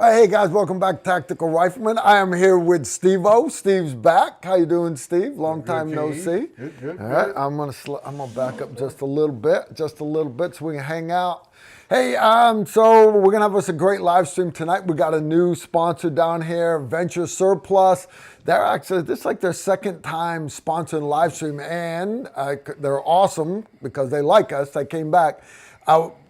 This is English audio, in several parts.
Hey guys, welcome back to Tactical Rifleman. I am here with Steve-O. Steve's back. How you doing, Steve? Long time no see. Good. All right, I'm gonna back up just a little bit, so we can hang out. Hey, so we're gonna have us a great live stream tonight. We got a new sponsor down here, Venture Surplus. This is like their second time sponsoring live stream, and they're awesome because they like us. They came back.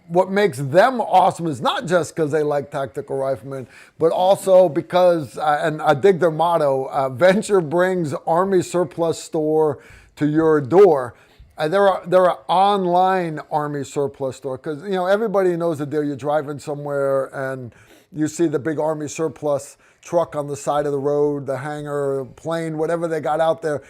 What makes them awesome is not just because they like Tactical Riflemen, but also because, and I dig their motto, Venture brings Army Surplus store to your door. They're an online Army Surplus store because, everybody knows the deal. You're driving somewhere and you see the big Army Surplus truck on the side of the road, the hangar, plane, whatever they got out there.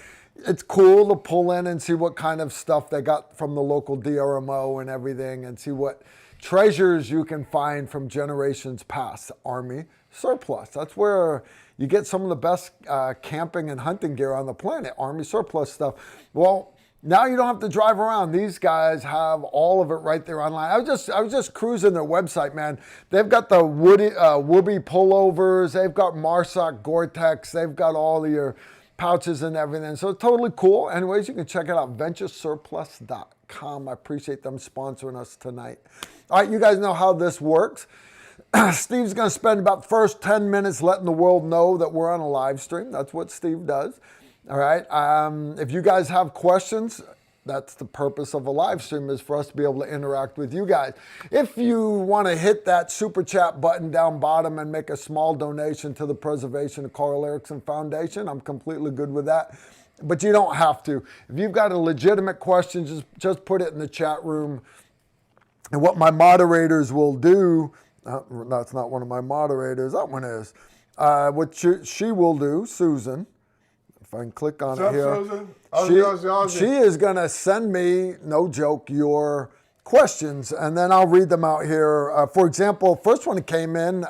It's cool to pull in and see what kind of stuff they got from the local DRMO and everything, and see what treasures you can find from generations past. Army Surplus. That's where you get some of the best camping and hunting gear on the planet. Army Surplus stuff. Well, now you don't have to drive around. These guys have all of it right there online. I was just cruising their website, man. They've got the Whoopee pullovers. They've got Marsoc Gore-Tex. They've got all of your pouches and everything. So it's totally cool. Anyways, you can check it out, venturesurplus.com. I appreciate them sponsoring us tonight. All right, you guys know how this works. Steve's going to spend about the first 10 minutes letting the world know that we're on a live stream. That's what Steve does. All right. If you guys have questions, that's the purpose of a live stream, is for us to be able to interact with you guys. If you want to hit that super chat button down bottom and make a small donation to the preservation of Carl Erickson Foundation, I'm completely good with that. But you don't have to. If you've got a legitimate question, just put it in the chat room. And what my moderators will do, that's not one of my moderators, that one is, what she will do, Susan, if I can click on it here. She is going to send me, no joke, your questions, and then I'll read them out here. For example, first one that came in,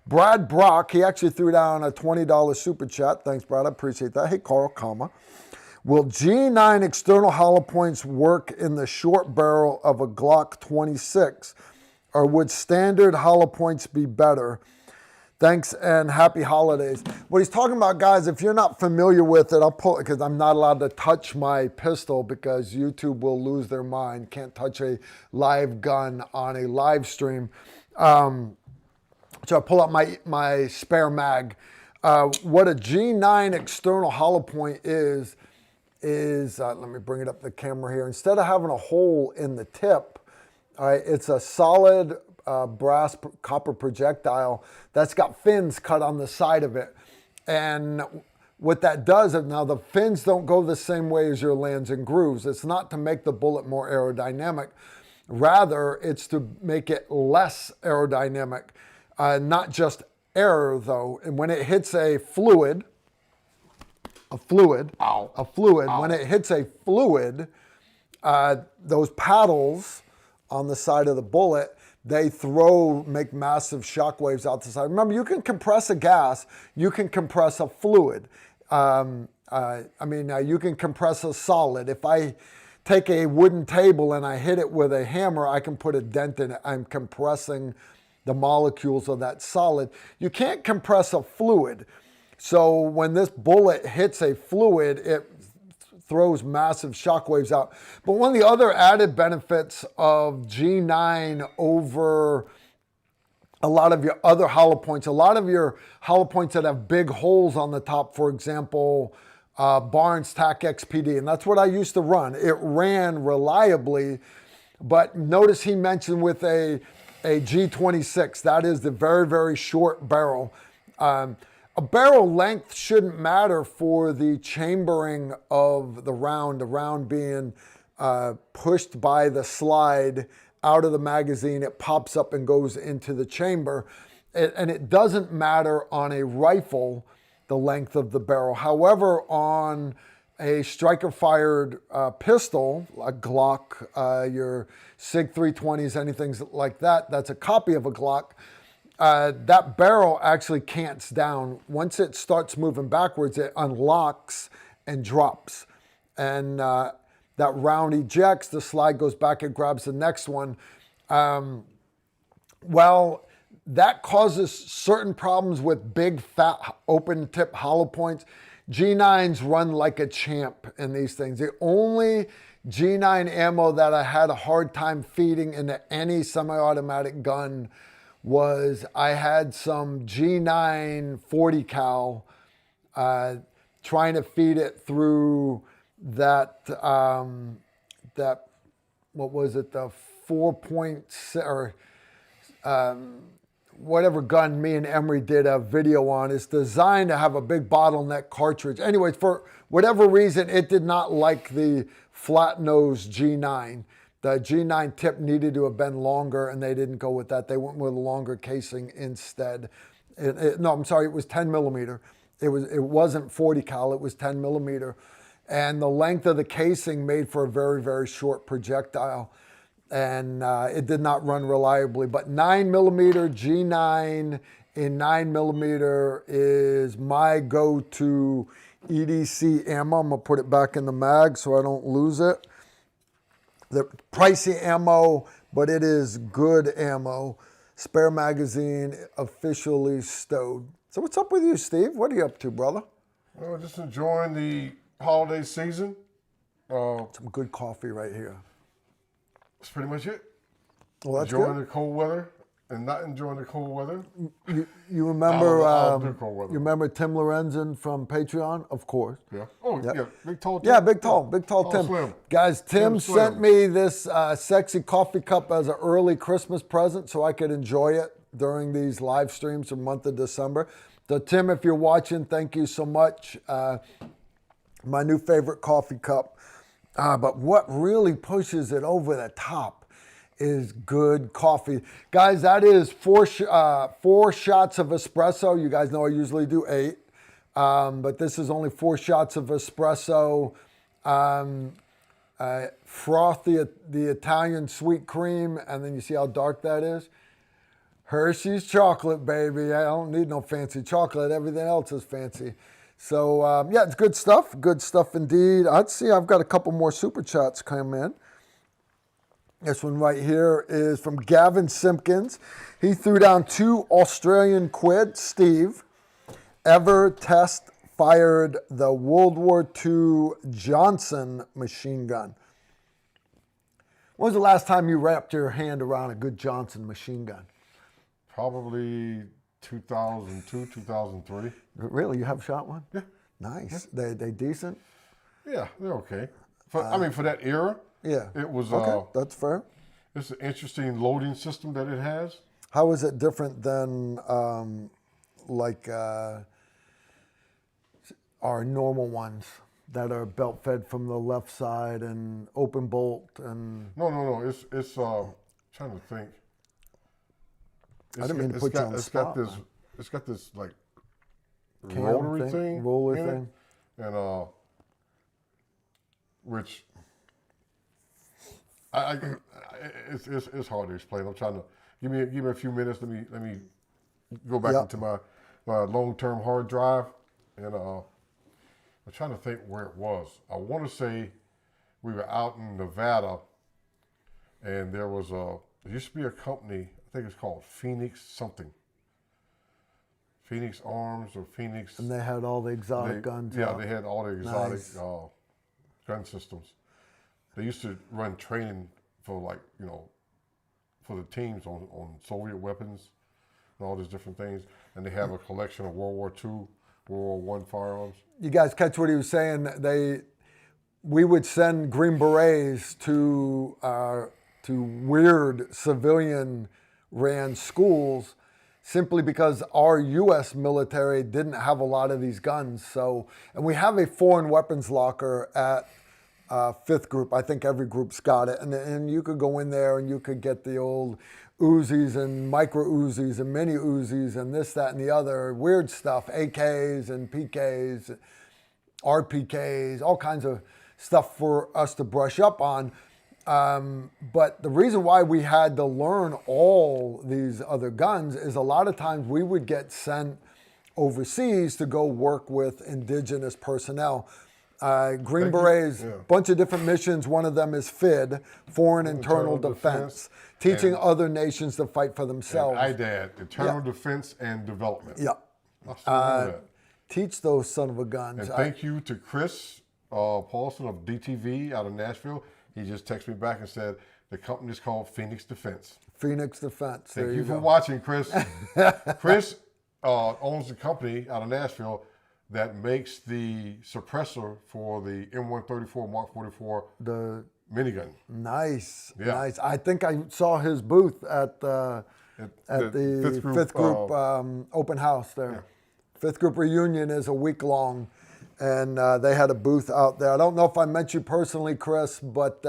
Brad Brock, he actually threw down a $20 super chat. Thanks, Brad, I appreciate that. Hey, Carl, will G9 external hollow points work in the short barrel of a Glock 26, or would standard hollow points be better? Thanks and happy holidays. What he's talking about, guys, if you're not familiar with it, I'll pull it because I'm not allowed to touch my pistol because YouTube will lose their mind. Can't touch a live gun on a live stream. So I pull out my spare mag. What a G9 external hollow point is let me bring it up the camera here. Instead of having a hole in the tip, all right, it's a solid brass copper projectile that's got fins cut on the side of it. And what that does, now the fins don't go the same way as your lands and grooves. It's not to make the bullet more aerodynamic. Rather, it's to make it less aerodynamic. Not just air though. And when it hits a fluid, when it hits a fluid, those paddles on the side of the bullet, they make massive shock waves out the side. Remember, you can compress a gas, you can compress a fluid. You can compress a solid. If I take a wooden table and I hit it with a hammer, I can put a dent in it. I'm compressing the molecules of that solid. You can't compress a fluid. So when this bullet hits a fluid, it throws massive shock waves out. But one of the other added benefits of G9 over a lot of your other hollow points, a lot of your hollow points that have big holes on the top, for example, Barnes TAC XPD, and that's what I used to run. It ran reliably, but notice he mentioned with a G26, that is the very, very short barrel. A barrel length shouldn't matter for the chambering of the round being pushed by the slide out of the magazine. It pops up and goes into the chamber. And it doesn't matter on a rifle, the length of the barrel. However, on a striker-fired pistol, a Glock, your SIG 320s, anything like that, that's a copy of a Glock, that barrel actually cants down. Once it starts moving backwards, it unlocks and drops. And that round ejects, the slide goes back and grabs the next one. that causes certain problems with big, fat, open tip hollow points. G9s run like a champ in these things. The only G9 ammo that I had a hard time feeding into any semi-automatic gun was I had some G9 40 cal trying to feed it through that, that what was it, the 4.6 or whatever gun me and Emery did a video on. It's designed to have a big bottleneck cartridge. Anyways, for whatever reason, it did not like the flat nose G9. The G9 tip needed to have been longer, and they didn't go with that. They went with a longer casing instead. No, I'm sorry, it was 10 millimeter. It wasn't 40 cal, it was 10 millimeter. And the length of the casing made for a very, very short projectile. And it did not run reliably. But 9 millimeter G9 in 9 millimeter is my go-to EDC ammo. I'm gonna put it back in the mag so I don't lose it. The pricey ammo, but it is good ammo. Spare magazine officially stowed. So what's up with you, Steve? What are you up to, brother? Well, just enjoying the holiday season. Some good coffee right here. That's pretty much it. Well, that's enjoying good. the cold weather and not enjoying the cold weather. You remember? I'll do cold weather. You remember Tim Lorenzen from Patreon? Of course. Yeah. Oh, Yep. yeah. Big tall Tim. Yeah, big tall Tim. Slim. Guys, Tim Slim. sent me this sexy coffee cup as an early Christmas present so I could enjoy it during these live streams for the month of December. So Tim, if you're watching, thank you so much. My new favorite coffee cup. But what really pushes it over the top is good coffee. Guys, that is four shots of espresso. You guys know I usually do 8. But this is only 4 shots of espresso. Froth the Italian sweet cream, and then you see how dark that is? Hershey's chocolate, baby. I don't need no fancy chocolate. Everything else is fancy. So, yeah, it's good stuff. Good stuff indeed. I've got a couple more super chats come in. This one right here is from Gavin Simpkins. He threw down 2 Australian quid. Steve, ever test fired the World War II Johnson machine gun? When was the last time you wrapped your hand around a good Johnson machine gun? Probably 2002, 2003. Really? You have shot one? Yeah. Nice. Yeah. They decent? Yeah, they're okay. For that era, yeah. It was... okay, that's fair. It's an interesting loading system that it has. How is it different than our normal ones that are belt fed from the left side and open bolt and? No. It's trying to think. I didn't mean to put you on the spot. It's got this like Cam rotary thing, roller in thing, it, and which it's hard to explain. I'm trying to give me a few minutes. Let me go back into my long-term hard drive, and I'm trying to think where it was. I want to say we were out in Nevada, and there used to be a company. I think it's called Phoenix something. Phoenix Arms or Phoenix. And they had all the exotic guns. Yeah, they had all the exotic Nice. Gun systems. They used to run training for for the teams on Soviet weapons and all these different things. And they have a collection of World War II, World War I firearms. You guys catch what he was saying? We would send Green Berets to weird civilian ran schools simply because our U.S. military didn't have a lot of these guns. So, and we have a foreign weapons locker at 5th group. I think every group's got it. And you could go in there and you could get the old Uzis and micro Uzis and mini Uzis and this, that, and the other weird stuff, AKs and PKs, RPKs, all kinds of stuff for us to brush up on. But the reason why we had to learn all these other guns is a lot of times we would get sent overseas to go work with indigenous personnel. Green Thank you. Berets, Yeah. bunch of different missions. One of them is FID, Foreign Internal Defense, teaching and- other nations to fight for And themselves. IDAD, Internal Defense and Development. Yeah. I still remember that. Teach those son of a guns. And thank you to Chris Paulson of DTV out of Nashville. He just texted me back and said the company is called Phoenix Defense. Phoenix Defense. Thank There you you for go. watching, Chris. Chris owns the company out of Nashville that makes the suppressor for the M134 Mark 44 The minigun. nice, Yeah. nice. I think I saw his booth at the fifth group open house there. Fifth group reunion is a week long, and they had a booth out there. I don't know if I met you personally, Chris, but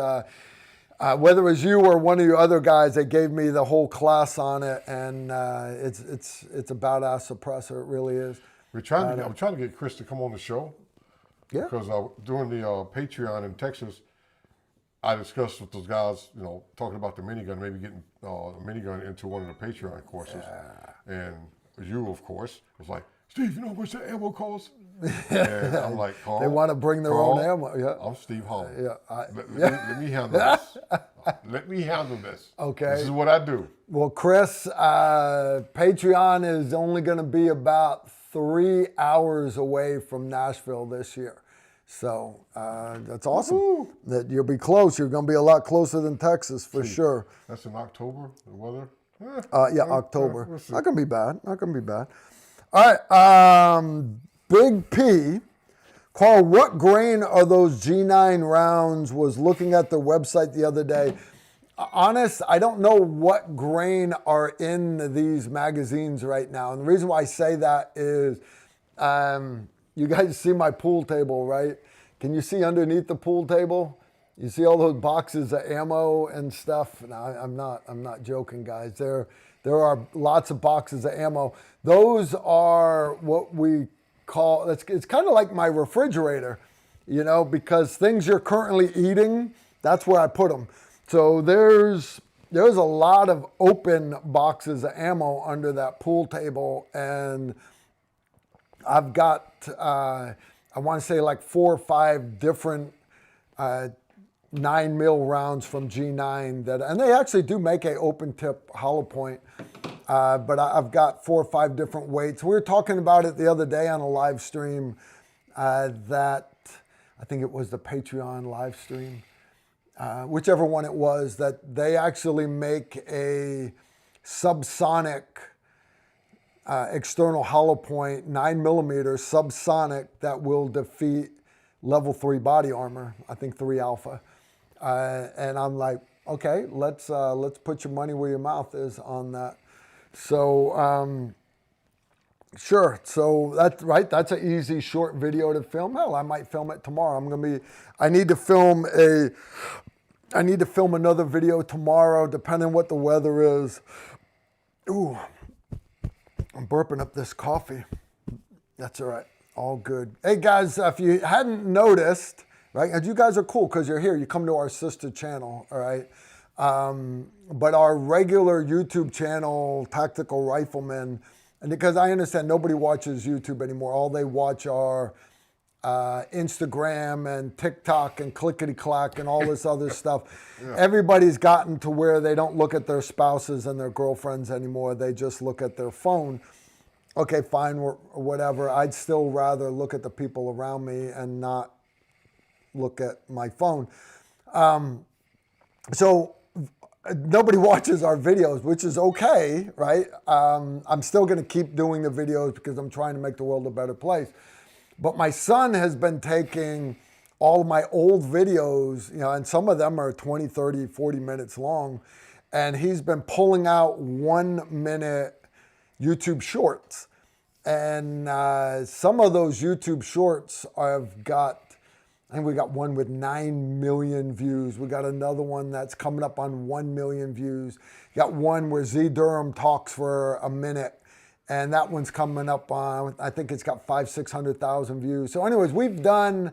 whether it was you or one of your other guys, they gave me the whole class on it, and it's a badass suppressor. It really is. I'm trying to get Chris to come on the show. Yeah. Because during the Patreon in Texas, I discussed with those guys, talking about the minigun, maybe getting a minigun into one of the Patreon courses. And you, of course, was like, Steve, you know how much that ammo costs? And I'm like, Carl, They want to bring their Carl, own ammo. Yeah. I'm Steve Holland. Yeah. Let me handle this. Let me handle this. Okay. This is what I do. Well, Chris, Patreon is only going to be about 3 hours away from Nashville this year. So that's awesome. Woo-hoo. That you'll be close. You're going to be a lot closer than Texas for sure. That's in October, the weather? October. We'll see. Not going to be bad. Not going to be bad. All right. Big P. Carl, what grain are those G9 rounds? Was looking at their website the other day. Honest, I don't know what grain are in these magazines right now. And the reason why I say that is you guys see my pool table, right? Can you see underneath the pool table? You see all those boxes of ammo and stuff? No, I'm not joking, guys. There are lots of boxes of ammo. Those are what we call, it's kind of like my refrigerator, because things you're currently eating, that's where I put them. So there's a lot of open boxes of ammo under that pool table, and I've got, I want to say like 4 or 5 different 9mm rounds from G9 and they actually do make a open tip hollow point, but I've got 4 or 5 different weights. We were talking about it the other day on a live stream that I think it was the Patreon live stream, whichever one it was, that they actually make a subsonic external hollow point, 9mm subsonic that will defeat level 3 body armor, I think 3 alpha. And I'm like, okay, let's put your money where your mouth is on that. So sure. So that's right. That's an easy short video to film. Hell, I might film it tomorrow. I need to film another video tomorrow, depending on what the weather is. Ooh, I'm burping up this coffee. That's all right. All good. Hey guys, if you hadn't noticed, right, and you guys are cool because you're here. You come to our sister channel, all right? But our regular YouTube channel, Tactical Rifleman, and because I understand nobody watches YouTube anymore. All they watch are Instagram and TikTok and clickety-clack and all this other stuff. Yeah. Everybody's gotten to where they don't look at their spouses and their girlfriends anymore. They just look at their phone. Okay, fine, or whatever. I'd still rather look at the people around me and not look at my phone. So nobody watches our videos, which is okay, right? I'm still going to keep doing the videos because I'm trying to make the world a better place. But my son has been taking all of my old videos, and some of them are 20, 30, 40 minutes long, and he's been pulling out 1-minute YouTube shorts. And some of those YouTube shorts have got, I think we got one with 9 million views. We got another one that's coming up on 1 million views. Got one where Z Durham talks for a minute, and that one's coming up on, I think it's got 500,000-600,000 views. So anyways, we've done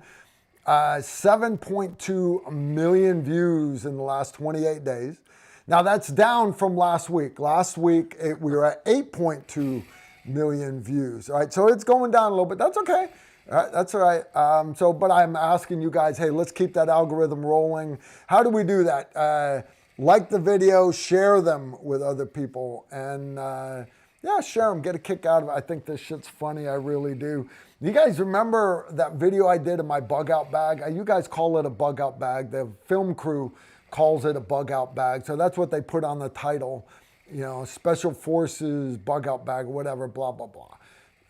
7.2 million views in the last 28 days. Now that's down from last week. Last week we were at 8.2 million views. All right, so it's going down a little bit. That's okay. That's all right. But I'm asking you guys, hey, let's keep that algorithm rolling. How do we do that? Like the video, share them with other people, and yeah, share them. Get a kick out of it. I think this shit's funny. I really do. You guys remember that video I did of my bug out bag? You guys call it a bug out bag. The film crew calls it a bug out bag. So that's what they put on the title. You know, Special Forces bug out bag, whatever, blah, blah, blah.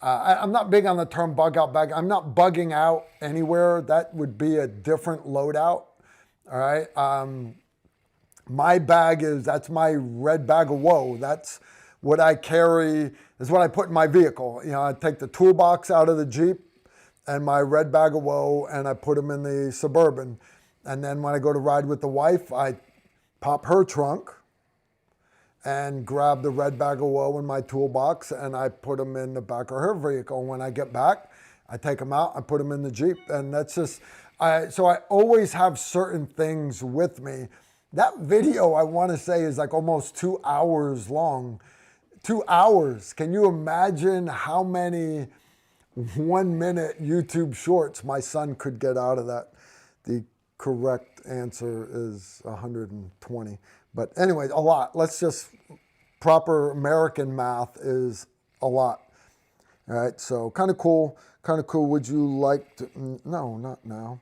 I'm not big on the term bug out bag. I'm not bugging out anywhere. That would be a different loadout. All right. My bag that's my red bag of woe. That's what I carry, is what I put in my vehicle. You know, I take the toolbox out of the Jeep and my red bag of woe, and I put them in the Suburban. And then when I go to ride with the wife, I pop her trunk and grab the red bag of woe in my toolbox, and I put them in the back of her vehicle. When I get back, I take them out, I put them in the Jeep, and that's just, so I always have certain things with me. That video, I want to say, is like almost 2 hours long. 2 hours. Can you imagine how many 1 minute YouTube shorts my son could get out of that? The correct answer is 120. But anyway, a lot. Let's just, proper American math is a lot. All right, so kind of cool. Kind of cool. Would you like to, no, not now.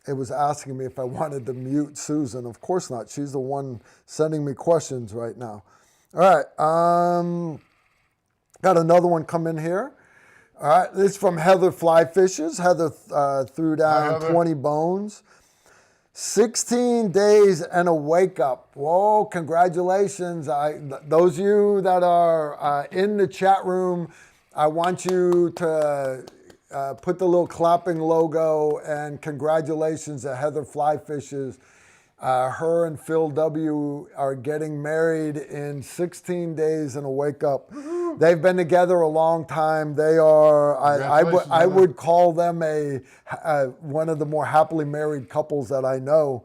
It was asking me if I wanted to mute Susan. Of course not. She's the one sending me questions right now. All right, got another one come in here. All right, this is from Heather Flyfishes. Heather threw down 20 bones. 16 days and a wake up. Whoa, congratulations. Those of you that are in the chat room, I want you to put the little clapping logo, and congratulations to Heather Flyfishes. Her and Phil W. are getting married in 16 days and a wake up. They've been together a long time. They are, I would call them one of the more happily married couples that I know,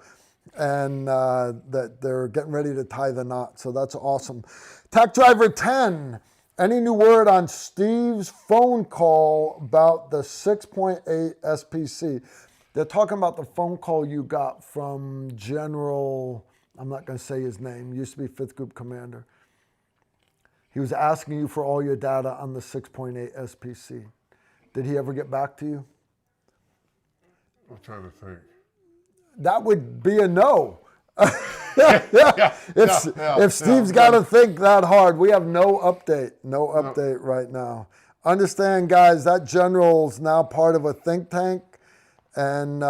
and that they're getting ready to tie the knot. So that's awesome. Tac Driver 10, any new word on Steve's phone call about the 6.8 SPC? They're talking about the phone call you got from General, I'm not going to say his name, used to be 5th Group Commander. He was asking you for all your data on the 6.8 SPC. Did he ever get back to you? I'm trying to think. That would be a no. If Steve's got to think that hard, we have no update right now. Understand, guys, that general's now part of a think tank. And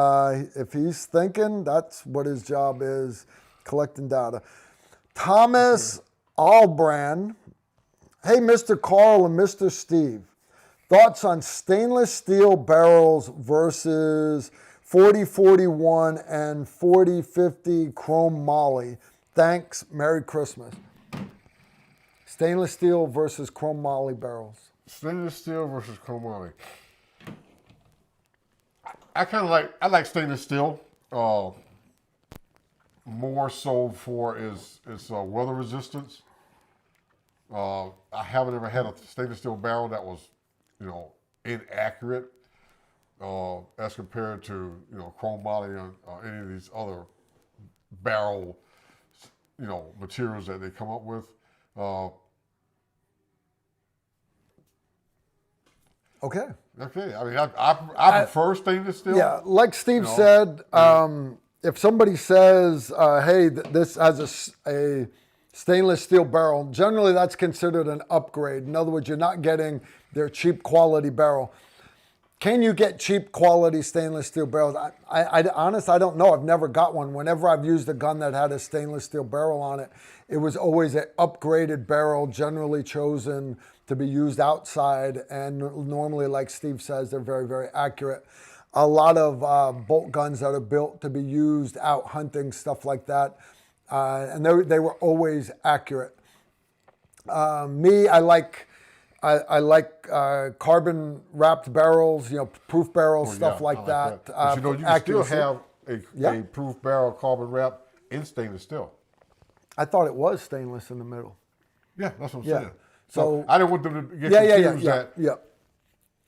if he's thinking, that's what his job is, collecting data. Thomas Albrand. Hey, Mr. Carl and Mr. Steve. Thoughts on stainless steel barrels versus 4041 and 4050 chrome moly. Thanks. Merry Christmas. Stainless steel versus chrome moly barrels. Stainless steel versus chrome moly. I like stainless steel. More so for its weather resistance. I haven't ever had a stainless steel barrel that was, inaccurate as compared to, chrome moly or any of these other barrel, materials that they come up with. Okay. I mean, I prefer stainless steel. Yeah, like Steve said, if somebody says, hey, this has a stainless steel barrel, generally that's considered an upgrade. In other words, you're not getting their cheap quality barrel. Can you get cheap quality stainless steel barrels? I don't know. I've never got one. Whenever I've used a gun that had a stainless steel barrel on it, it was always an upgraded barrel, generally chosen to be used outside. And normally, like Steve says, they're very, very accurate. A lot of bolt guns that are built to be used out hunting, stuff like that. And they were always accurate. Me, I like carbon wrapped barrels, proof barrels, stuff like that. But you still have a proof barrel carbon wrap in stainless steel. I thought it was stainless in the middle. Yeah, that's what I'm saying. So I didn't want them to get confused that. Yeah.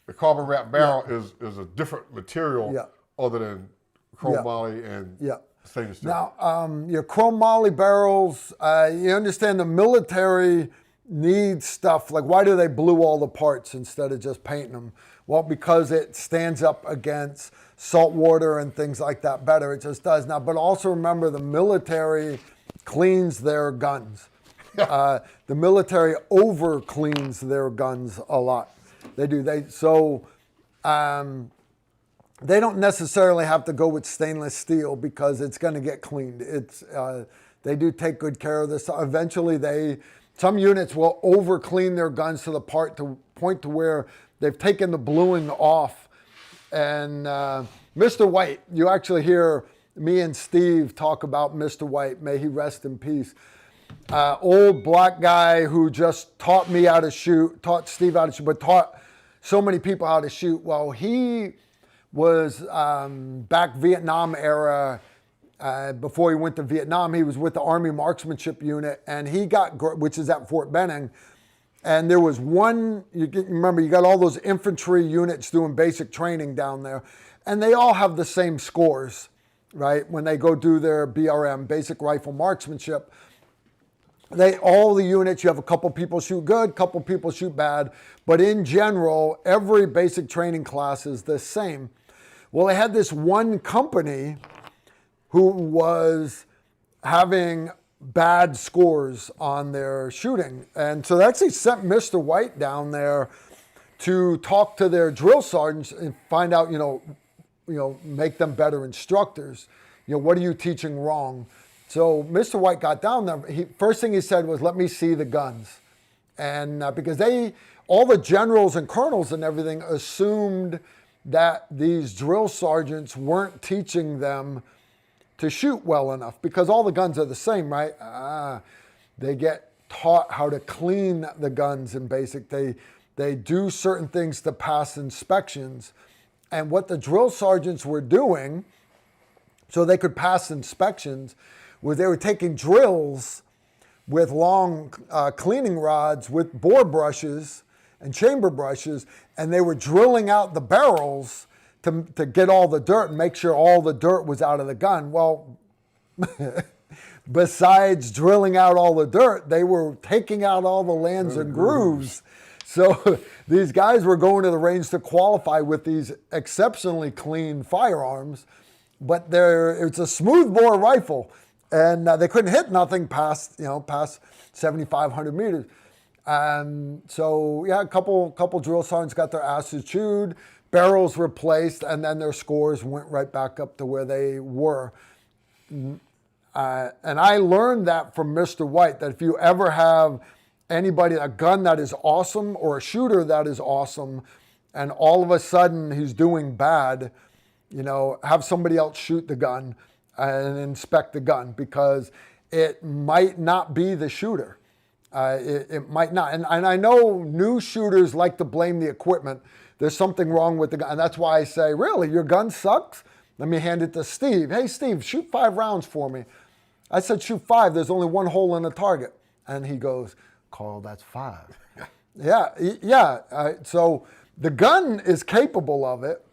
the carbon wrap barrel is a different material Yeah. other than chrome Yeah. moly and Yeah. stainless steel. Now, your chrome moly barrels, you understand the military needs stuff. Like, why do they blue all the parts instead of just painting them? Well, because it stands up against salt water and things like that better. It just does. Now, but also remember the military cleans their guns. The military over cleans their guns a lot. They do. They don't necessarily have to go with stainless steel because it's going to get cleaned. They do take good care of this. Eventually, some units will over clean their guns to the point to where they've taken the bluing off. And Mr. White, you actually hear me and Steve talk about Mr. White. May he rest in peace. Old black guy who just taught me how to shoot, taught Steve how to shoot, but taught so many people how to shoot. Well, he was back Vietnam era. Before he went to Vietnam, he was with the Army Marksmanship Unit, and which is at Fort Benning. And there was remember, you got all those infantry units doing basic training down there, and they all have the same scores, right? When they go do their BRM, basic rifle marksmanship. All the units, you have a couple people shoot good, couple people shoot bad, but in general, every basic training class is the same. Well, they had this one company who was having bad scores on their shooting. And so they actually sent Mr. White down there to talk to their drill sergeants and find out, make them better instructors. What are you teaching wrong? So Mr. White got down there. First thing he said was, let me see the guns. And because all the generals and colonels and everything assumed that these drill sergeants weren't teaching them to shoot well enough because all the guns are the same, right? They get taught how to clean the guns in basic. They do certain things to pass inspections. And what the drill sergeants were doing so they could pass inspections was they were taking drills with long cleaning rods with bore brushes and chamber brushes, and they were drilling out the barrels to get all the dirt and make sure all the dirt was out of the gun. Well, besides drilling out all the dirt, they were taking out all the lands and grooves. So these guys were going to the range to qualify with these exceptionally clean firearms, but it's a smooth bore rifle, and they couldn't hit nothing past 7,500 meters. So yeah, a couple drill sergeants got their asses chewed, barrels replaced, and then their scores went right back up to where they were. And I learned that from Mr. White, that if you ever have a gun that is awesome or a shooter that is awesome, and all of a sudden he's doing bad, have somebody else shoot the gun and inspect the gun, because it might not be the shooter. It might not. And I know new shooters like to blame the equipment. There's something wrong with the gun. And that's why I say, really, your gun sucks? Let me hand it to Steve. Hey, Steve, shoot 5 rounds for me. I said, shoot 5. There's only one hole in the target. And he goes, Carl, that's 5. Yeah. So the gun is capable of it,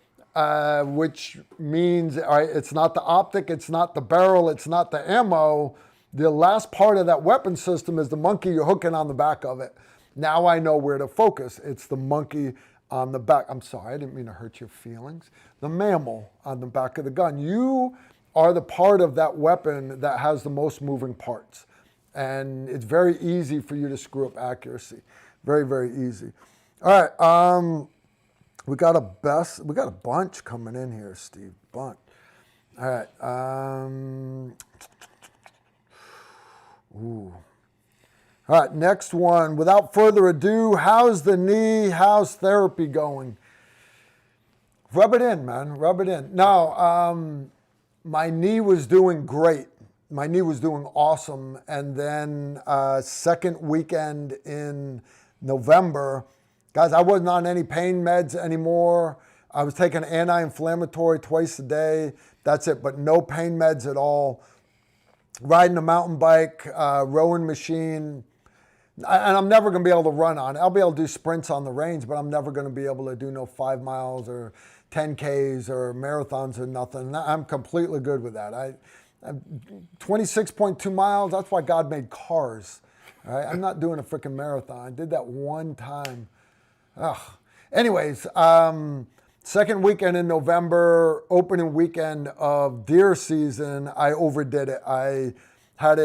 which means it's not the optic, it's not the barrel, it's not the ammo. The last part of that weapon system is the monkey you're hooking on the back of it. Now I know where to focus. It's the monkey on the back. I'm sorry, I didn't mean to hurt your feelings. The mammal on the back of the gun. You are the part of that weapon that has the most moving parts. And it's very easy for you to screw up accuracy. Very, very easy. All right, we got a bunch coming in here, Steve. Bunch. All right. Ooh. All right, next one. Without further ado, how's the knee? How's therapy going? Rub it in, man. Rub it in. No, my knee was doing great. My knee was doing awesome. And then second weekend in November, guys, I wasn't on any pain meds anymore. I was taking anti-inflammatory twice a day. That's it, but no pain meds at all. Riding a mountain bike, rowing machine, And I'm never going to be able to run on it. I'll be able to do sprints on the range, but I'm never going to be able to do no 5 miles or 10Ks or marathons or nothing. I'm completely good with that. I'm 26.2 miles, that's why God made cars. All right? I'm not doing a freaking marathon. I did that one time. Ugh. Anyways, second weekend in November, opening weekend of deer season, I overdid it. I had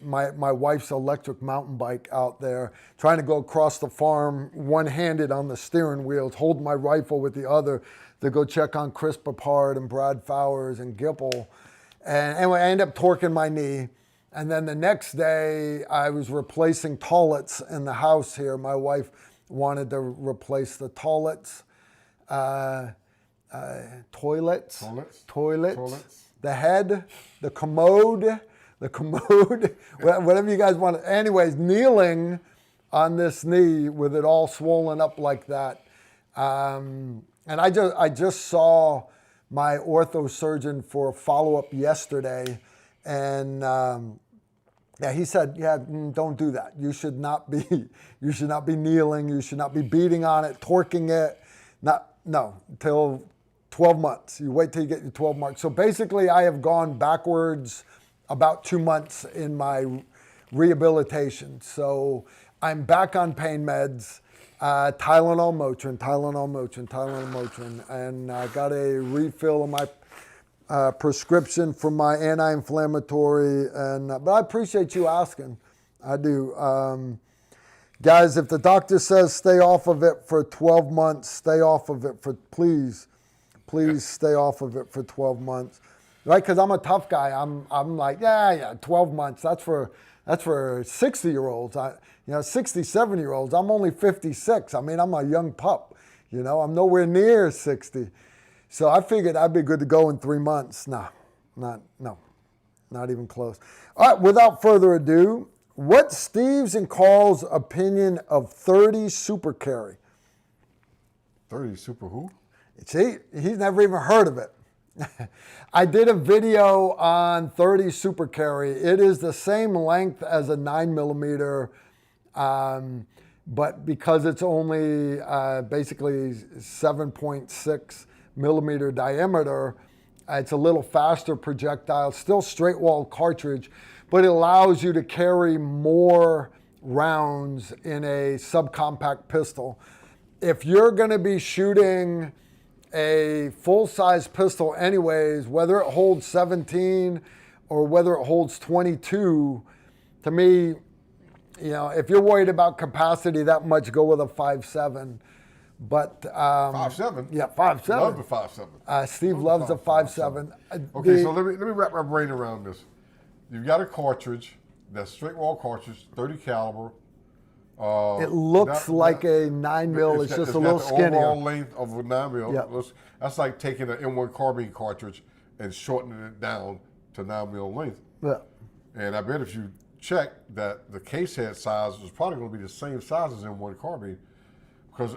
my wife's electric mountain bike out there, trying to go across the farm, one-handed on the steering wheels, holding my rifle with the other to go check on Chris Papard and Brad Fowers and Gipple. And anyway, I ended up torquing my knee. And then the next day, I was replacing toilets in the house here. My wife wanted to replace the toilets, toilets, the head, the commode, whatever you guys want. Anyways, kneeling on this knee with it all swollen up like that. And I just saw my ortho surgeon for a follow-up yesterday, and yeah, he said, yeah, don't do that. You should not be kneeling. You should not be beating on it, torquing it. Till 12 months. You wait till you get your 12 months. So basically, I have gone backwards about 2 months in my rehabilitation. So I'm back on pain meds, Tylenol, Motrin, and I got a refill of my prescription for my anti-inflammatory, but I appreciate you asking. I do. Guys, if the doctor says stay off of it for 12 months, stay off of it for, please stay off of it for 12 months. Right? Because I'm a tough guy. I'm like, yeah, 12 months. That's for 60-year-olds. 67-year-olds. I'm only 56. I mean, I'm a young pup. I'm nowhere near 60. So I figured I'd be good to go in 3 months. No, not even close. All right, without further ado, what's Steve's and Carl's opinion of 30 super carry? 30 super who? See, he's never even heard of it. I did a video on 30 super carry. It is the same length as a 9mm, but because it's only basically 7.6 millimeter diameter, it's a little faster projectile, still straight wall cartridge, but it allows you to carry more rounds in a subcompact pistol. If you're going to be shooting a full-size pistol anyways, whether it holds 17 or whether it holds 22, to me, if you're worried about capacity that much, go with a 5.7. But 5.7? Yeah, 5.7. Love the 5.7. Steve loves the 5.7. Okay, so let me wrap my brain around this. You've got a cartridge, that's straight wall cartridge, 30 caliber. It looks like a 9mm. It's just a little skinnier. The overall length of a 9mm. Yep. That's like taking an M1 carbine cartridge and shortening it down to 9mm length. Yeah. And I bet if you check that the case head size is probably going to be the same size as M1 carbine, because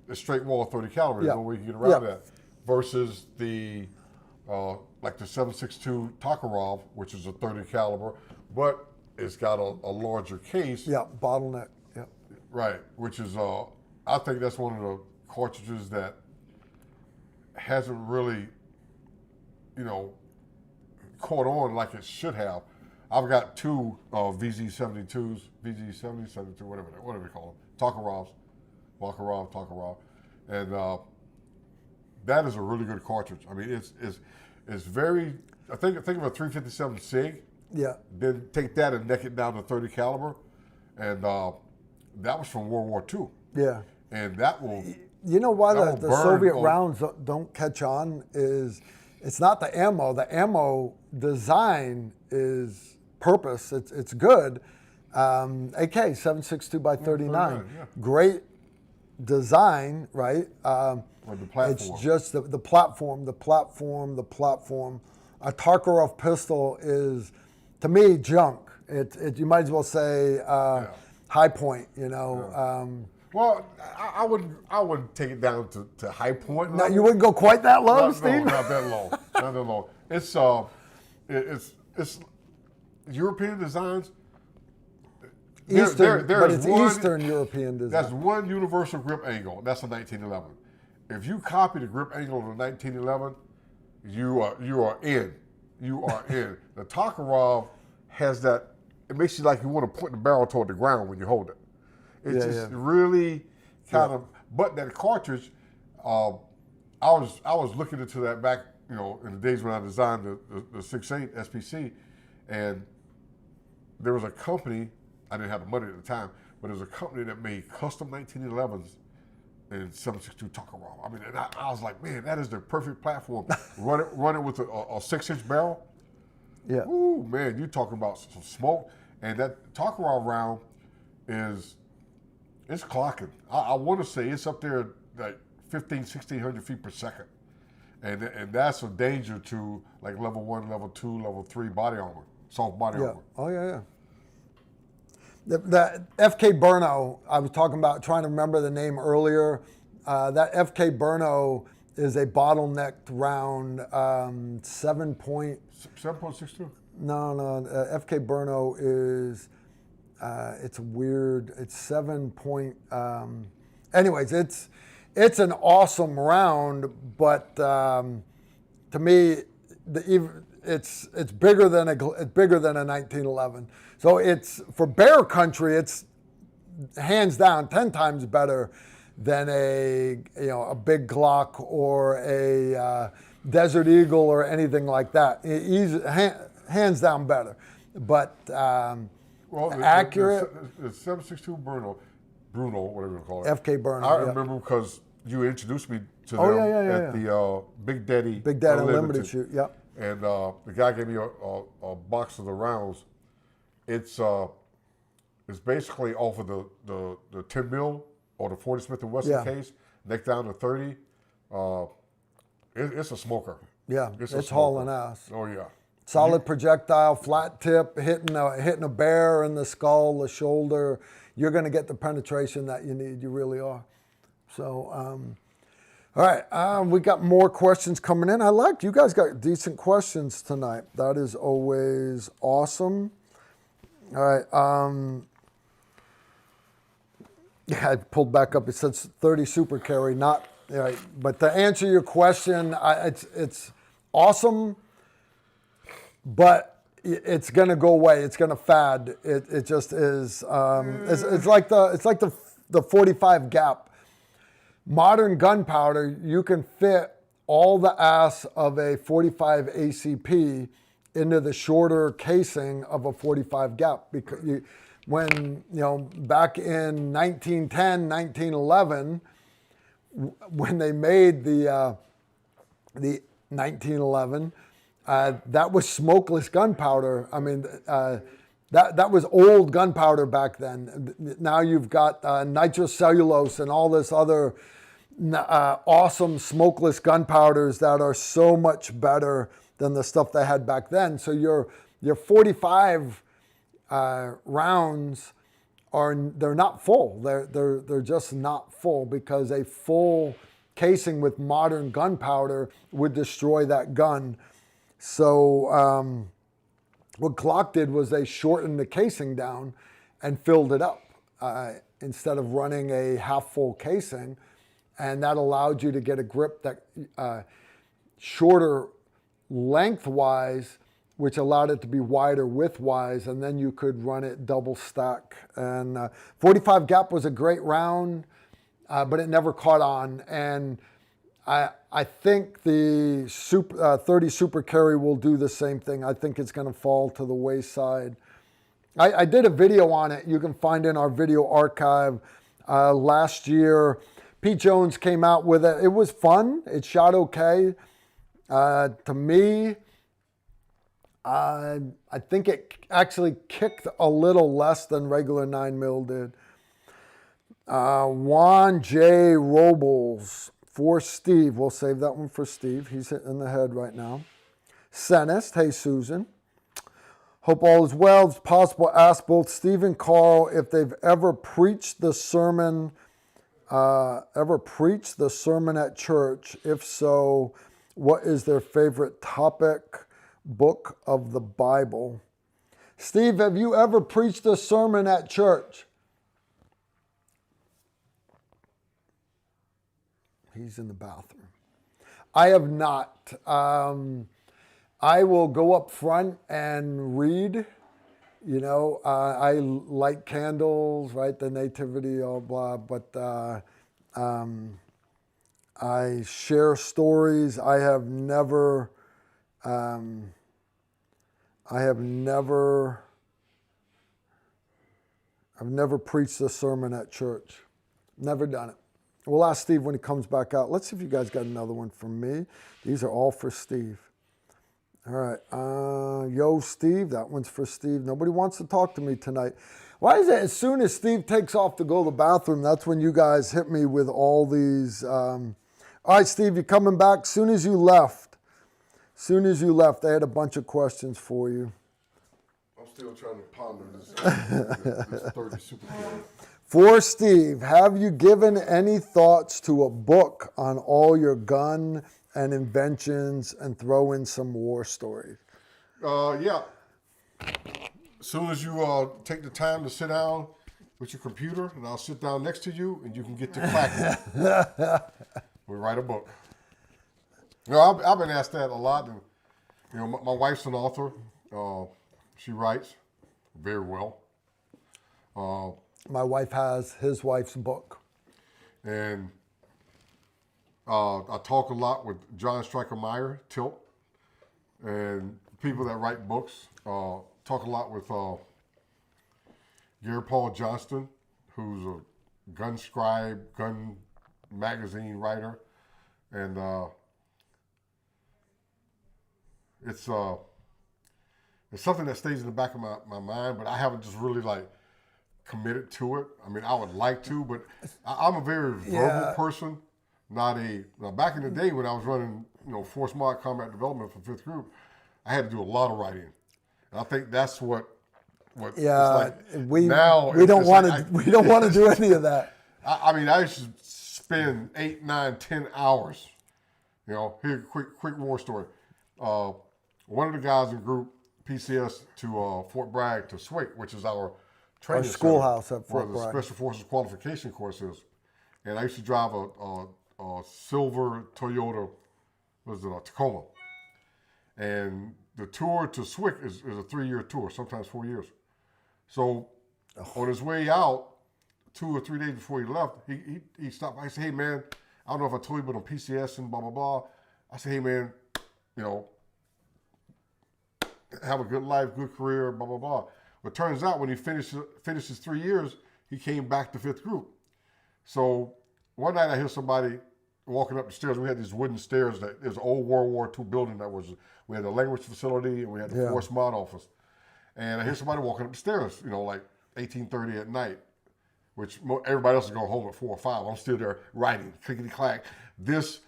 it's straight wall 30 caliber. There's no way you can get around that. Versus the like the 7.62 Tokarov, which is a 30 caliber, but it's got a larger case. Yeah, bottleneck. Yeah. Right, which is I think that's one of the cartridges that hasn't really, caught on like it should have. I've got two VZ72s, VZ70, 72, whatever they call them, Tokarov, and that is a really good cartridge. I mean, it's very. I think of a 357 SIG. Yeah. Then take that and neck it down to 30 caliber, and that was from World War II. Yeah. And that will. You know why the Soviet rounds don't catch on is it's not the ammo. The ammo design is purpose. It's good. AK 7.62 by 39. Yeah. Great design, right? Or the platform. It's just the platform. A Tokarov pistol is, to me, junk. You might as well say high point, Yeah. Well, I wouldn't take it down to high point. No, you wouldn't go quite that low, Steve? No, not that low. Not that low. It's European designs. Eastern, but there's it's one, Eastern European design. That's one universal grip angle. That's a 1911. If you copy the grip angle of the 1911, you are in. You are in. The Tokarev has that. It makes you like you want to point the barrel toward the ground when you hold it. It's just really kind of. But that cartridge, I was looking into that back, in the days when I designed the 6.8 SPC, and there was a company. I didn't have the money at the time, but there was a company that made custom 1911s and 7.62 Tokarev. I mean, and I was like, man, that is the perfect platform. run it with a 6-inch barrel. Yeah. Ooh, man, you're talking about some smoke. And that Tokarev round it's clocking. I want to say it's up there like 1,600 feet per second. And that's a danger to like level 1, level 2, level 3 body armor, soft body armor. Oh, yeah. The FK Burno, I was talking about trying to remember the name earlier. That FK Burno is a bottlenecked round, 7.62? No, FK Burno is, it's weird. It's 7 point, anyways, it's an awesome round, but to me, it's bigger than a 1911. So it's for bear country. It's hands down 10 times better than a big Glock or a Desert Eagle or anything like that. Hands down better, but accurate. The 7.62 Bruno, whatever you call it. FK Burno. I remember because you introduced me to them at the Big Daddy Unlimited shoot. Yep. And the guy gave me a box of the rounds. It's basically off of the 10 mil or the 40 Smith & Wesson case, neck down to 30. It's a smoker. Yeah, it's hauling ass. Oh yeah. Solid projectile, flat tip, hitting a bear in the skull, the shoulder. You're going to get the penetration that you need. You really are. So, all right, we got more questions coming in. You guys got decent questions tonight. That is always awesome. All right. I pulled back up. It says 30 super carry, not. Right. But to answer your question, it's awesome, but it's going to go away. It's going to fad. It just is. It's like the 45 gap. Modern gunpowder, you can fit all the ass of a 45 ACP into the shorter casing of a 45 gap. Because back in 1910, 1911, when they made the 1911, that was smokeless gunpowder. I mean, that was old gunpowder back then. Now you've got nitrocellulose and all this other awesome smokeless gunpowders that are so much better than the stuff they had back then. So your 45 rounds they're not full. They're just not full because a full casing with modern gunpowder would destroy that gun. So what Glock did was they shortened the casing down and filled it up instead of running a half full casing, and that allowed you to get a grip that shorter lengthwise, which allowed it to be wider widthwise, and then you could run it double stack. And 45 gap was a great round, but it never caught on. And I think the 30 super carry will do the same thing. I think it's going to fall to the wayside. I did a video on it. You can find in our video archive last year. Pete Jones came out with it. It was fun. It shot okay. To me, I think it actually kicked a little less than regular 9mm did. Juan J. Robles for Steve. We'll save that one for Steve. He's hitting the head right now. Senist. Hey, Susan. Hope all is well. It's possible to ask both Steve and Carl if they've ever preached the sermon at church. If so, what is their favorite topic, book of the Bible? Steve, have you ever preached a sermon at church? He's in the bathroom. I have not. I will go up front and read. You know, I light candles, right? The nativity, all blah. But I share stories. I've never preached a sermon at church. Never done it. We'll ask Steve when he comes back out. Let's see if you guys got another one from me. These are all for Steve. All right. Yo, Steve. That one's for Steve. Nobody wants to talk to me tonight. Why is it as soon as Steve takes off to go to the bathroom, that's when you guys hit me with all these... All right, Steve, you're coming back. Soon as you left, I had a bunch of questions for you. I'm still trying to ponder this 30 superhero. For Steve, have you given any thoughts to a book on all your gun and inventions and throw in some war stories? Yeah. As soon as you take the time to sit down with your computer, and I'll sit down next to you, and you can get to clacking. We write a book. You know, I've been asked that a lot. And, you know, my wife's an author. She writes very well. My wife has his wife's book. And I talk a lot with John Stryker-Meyer, Tilt, and people that write books. Talk a lot with Gary Paul Johnston, who's a gun scribe, gun magazine writer, and it's something that stays in the back of my mind, but I haven't just really like committed to it. I mean, I would like to, but I'm a very verbal person, not a. Now, back in the day when I was running, you know, Force Mod Combat Development for 5th Group, I had to do a lot of writing, and I think that's what. Yeah, like we now don't want to do any of that. I mean, I used to spend 8, 9, 10 hours. You know, here, quick war story. One of the guys in group PCS to Fort Bragg to SWIC, which is our training schoolhouse at Fort where Bragg. the Special Forces qualification course is. And I used to drive a silver Toyota, was it a Tacoma? And the tour to SWIC is a 3-year tour, sometimes 4 years. So on his way out, 2 or 3 days before he left, he stopped by. I said, hey, man, I don't know if I told you, but on PCS and blah, blah, blah. I said, hey, man, you know, have a good life, good career, blah, blah, blah. But it turns out when he finished his 3 years, he came back to 5th Group. So one night I hear somebody walking up the stairs. We had these wooden stairs. There's an old World War II building we had a language facility and we had the Force Mod office. And I hear somebody walking up the stairs, you know, like 18:30 at night, which everybody else is going home at 4 or 5. I'm still there writing, clickety-clack. This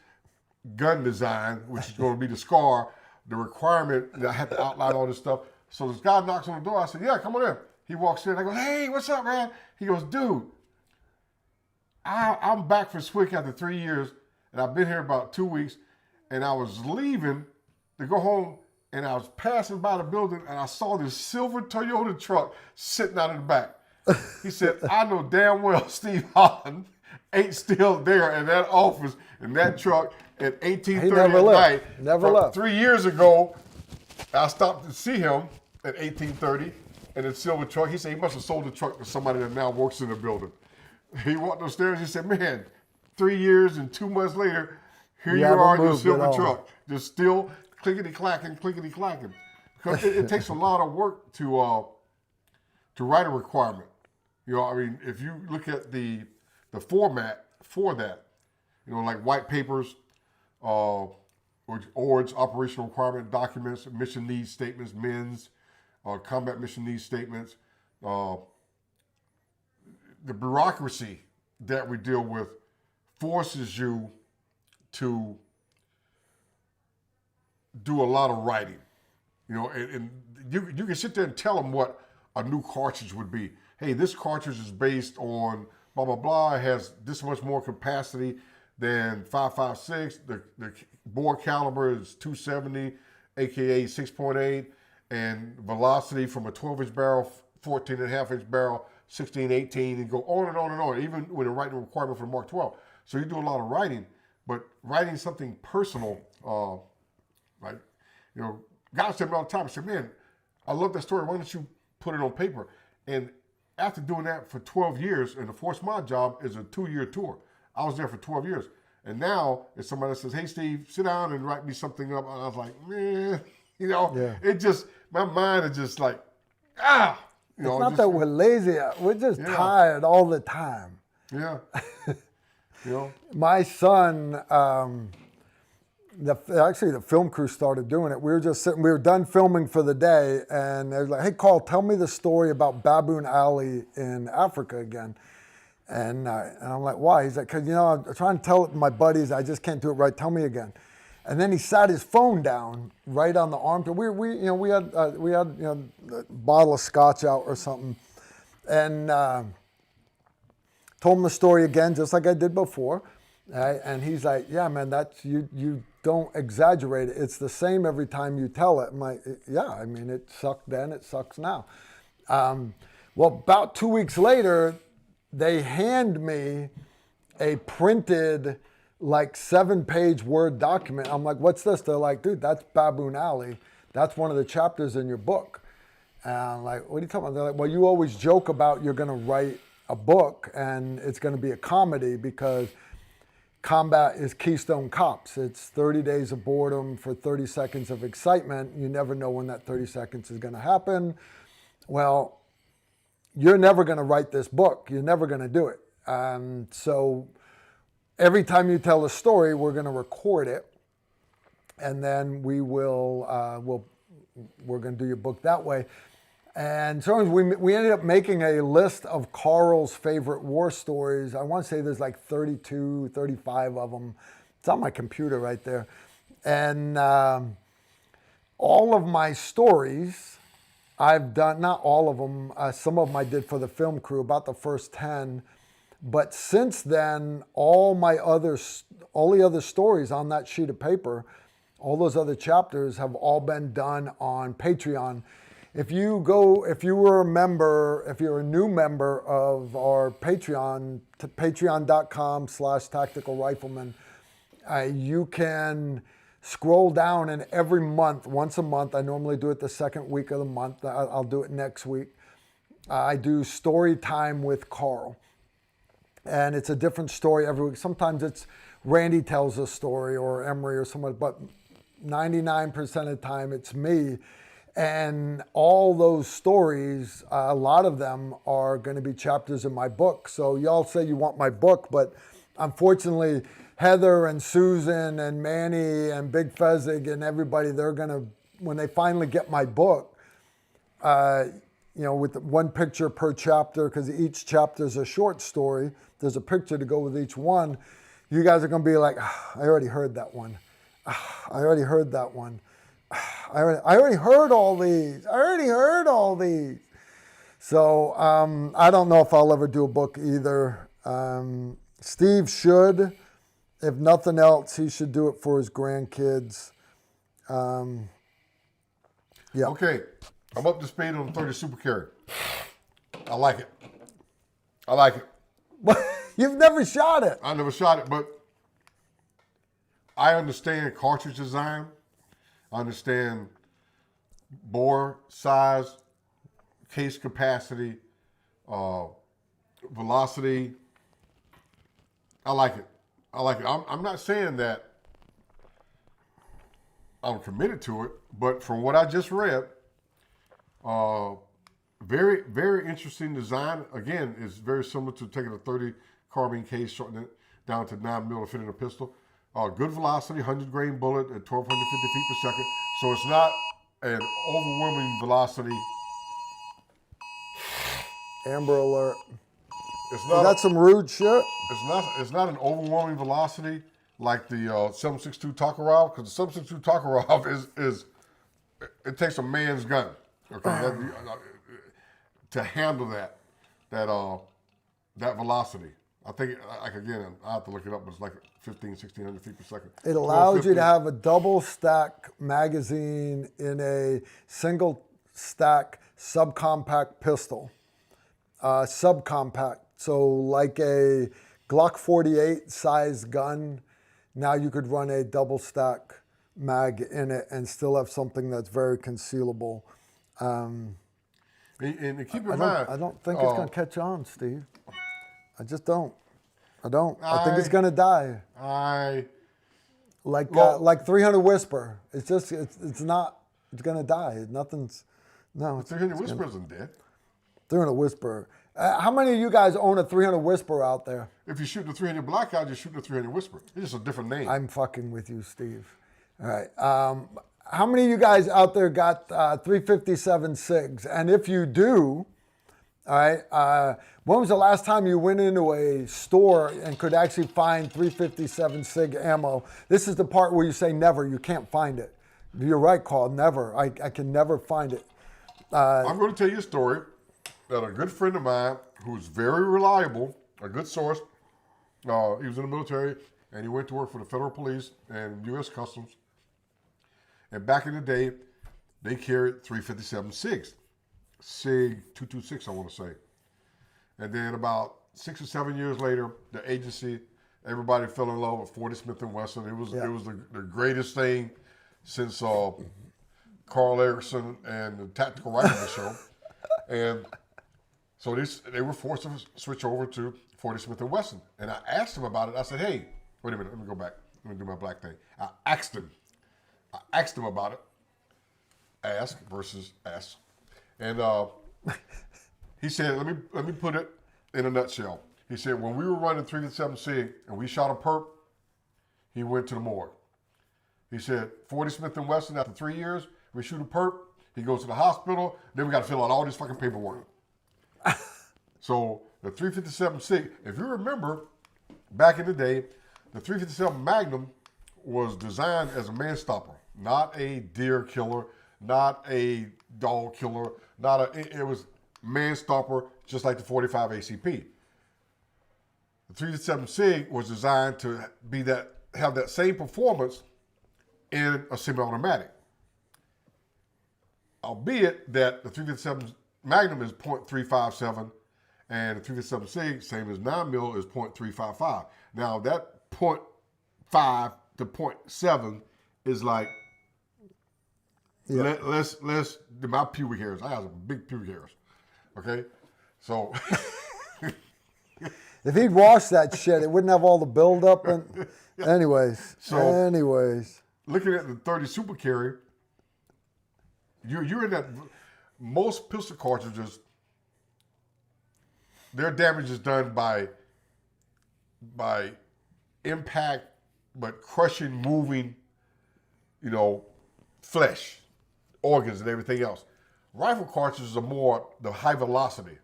gun design, which is going to be the SCAR, the requirement that I had to outline all this stuff. So this guy knocks on the door. I said, yeah, come on in. He walks in. I go, hey, what's up, man? He goes, dude, I'm back for SWIC after 3 years, and I've been here about 2 weeks, and I was leaving to go home, and I was passing by the building, and I saw this silver Toyota truck sitting out in the back. He said, I know damn well Steve Holland ain't still there in that office, in that truck, at 18:30 at night. Never left. 3 years ago, I stopped to see him at 18:30 in a silver truck. He said he must have sold the truck to somebody that now works in the building. He walked upstairs. He said, man, 3 years and 2 months later, here you are in your silver truck. Just still clickety-clacking, clickety-clacking. Because it takes a lot of work to write a requirement. You know, I mean, if you look at the format for that, you know, like white papers, ORDs, operational requirement documents, mission needs statements, MINs, combat mission needs statements, the bureaucracy that we deal with forces you to do a lot of writing. You know, and you can sit there and tell them what a new cartridge would be. Hey, this cartridge is based on blah, blah, blah. It has this much more capacity than 5.56. The bore caliber is 270, AKA 6.8. and velocity from a 12-inch barrel, 14.5-inch barrel, 16, 18, and go on and on and on, even when you're writing a requirement for the Mark 12. So you do a lot of writing, but writing something personal, like, guys tell me all the time, I said, man, I love that story. Why don't you put it on paper? And after doing that for 12 years, and the Force Mod job is a 2-year tour. I was there for 12 years. And now, if somebody says, hey, Steve, sit down and write me something up, I was like, man, it just, my mind is just like, It's not that we're lazy. We're just tired all the time. Yeah. My son, actually the film crew started doing it. We were just sitting, we were done filming for the day, and they were like, hey, Carl, tell me the story about Baboon Alley in Africa again. And I'm like, why? He's like, because, I'm trying to tell it to my buddies, I just can't do it right. Tell me again. And then he sat his phone down right on the armchair. We had a bottle of scotch out or something, and told him the story again, just like I did before. And he's like, yeah, man, that's you don't exaggerate it. It's the same every time you tell it. I'm like, yeah, I mean, it sucked then, it sucks now. Well, about 2 weeks later, they hand me a printed, like 7-page Word document. I'm like, what's this? They're like, dude, that's Baboon Alley. That's one of the chapters in your book. And I'm like, what are you talking about? They're like, well, you always joke about you're going to write a book and it's going to be a comedy because combat is Keystone Cops. It's 30 days of boredom for 30 seconds of excitement. You never know when that 30 seconds is going to happen. Well, you're never going to write this book. You're never going to do it. So every time you tell a story, we're going to record it, and then we're going to do your book that way. And so we ended up making a list of Carl's favorite war stories. I want to say there's like 32, 35 of them. It's on my computer right there. And all of my stories, I've done, not all of them, some of them I did for the film crew, about the first 10. But since then, all the other stories on that sheet of paper, all those other chapters have all been done on Patreon. If you're a new member of our Patreon, patreon.com/Tactical Rifleman, you can scroll down, and every month, once a month, I normally do it the second week of the month. I'll do it next week. I do story time with Carl. And it's a different story every week. Sometimes it's Randy tells a story or Emery or someone, but 99% of the time it's me. And all those stories, a lot of them are going to be chapters in my book. So y'all say you want my book, but unfortunately, Heather and Susan and Manny and Big Fezzig and everybody, they're going to, when they finally get my book, with one picture per chapter, because each chapter is a short story, there's a picture to go with each one. You guys are going to be like, I already heard that one. I already heard that one. I already heard all these. So I don't know if I'll ever do a book either. Steve should. If nothing else, he should do it for his grandkids. Yeah. Okay. I'm up to speed on the 30 Super Carry. I like it. You've never shot it. I never shot it, but I understand cartridge design. I understand bore size, case capacity, velocity. I like it. I'm not saying that I'm committed to it, but from what I just read, very, very interesting design. Again, it's very similar to taking a 30 carbine case, shortening it down to 9mm to fit in a pistol. Good velocity, 100 grain bullet at 1,250 feet per second. So it's not an overwhelming velocity. Amber alert. It's not. That's some rude shit. It's not an overwhelming velocity like the 7.62 Tokarev, because the 7.62 Tokarev is it takes a man's gun. Okay, to handle that velocity. I think, like again, I have to look it up, but it's like 1,600 feet per second. It allows you to 1,250. have a double stack magazine in a single stack subcompact pistol. Subcompact. So like a Glock 48 size gun, now you could run a double stack mag in it and still have something that's very concealable. And keep in mind, I don't think it's going to catch on, Steve. I just don't. I don't. I think it's going to die. Like 300 Whisper. It's just, it's not, it's going to die. Nothing's, no. 300 Whisper isn't dead. 300 Whisper. How many of you guys own a 300 Whisper out there? If you shoot the 300 Blackout, you're shooting the 300 Whisper. It's just a different name. I'm fucking with you, Steve. All right. How many of you guys out there got 357 SIGs? And if you do, all right, when was the last time you went into a store and could actually find 357 SIG ammo? This is the part where you say never. You can't find it. You're right, Carl. Never. I can never find it. I'm going to tell you a story that a good friend of mine, who's very reliable, a good source, he was in the military, and he went to work for the federal police and U.S. Customs. And back in the day, they carried 357 SIGs. SIG 226, I want to say. And then about 6 or 7 years later, the agency, everybody fell in love with 40 Smith & Wesson. It was the greatest thing since Carl Erickson and the Tactical Rifleman show. And so they were forced to switch over to 40 Smith & Wesson. And I asked him about it. I said, hey, wait a minute, let me go back. Let me do my black thing. I asked him about it. Ask versus ask. And he said, let me put it in a nutshell. He said, when we were running 357 SIG and we shot a perp, he went to the morgue. He said, 40 Smith & Wesson, after 3 years, we shoot a perp, he goes to the hospital, then we got to fill out all this fucking paperwork. So the 357 SIG, if you remember, back in the day, the 357 Magnum was designed as a man stopper, not a deer killer, not a dog killer, it was man stopper, just like the 45 ACP. The 357 SIG was designed to have that same performance in a semi-automatic. Albeit that the 357 Magnum is .357 and the 357 SIG, same as 9mm, is .355. Now that .5 to .7 is like, let's my pubic hairs. I have some big pubic hairs. Okay? So if he'd washed that shit, it wouldn't have all the buildup. And anyways. Looking at the 30 Super Carry, you're in that. Most pistol cartridges, their damage is done by impact, but crushing, moving, flesh, organs, and everything else. Rifle cartridges are more the high velocity.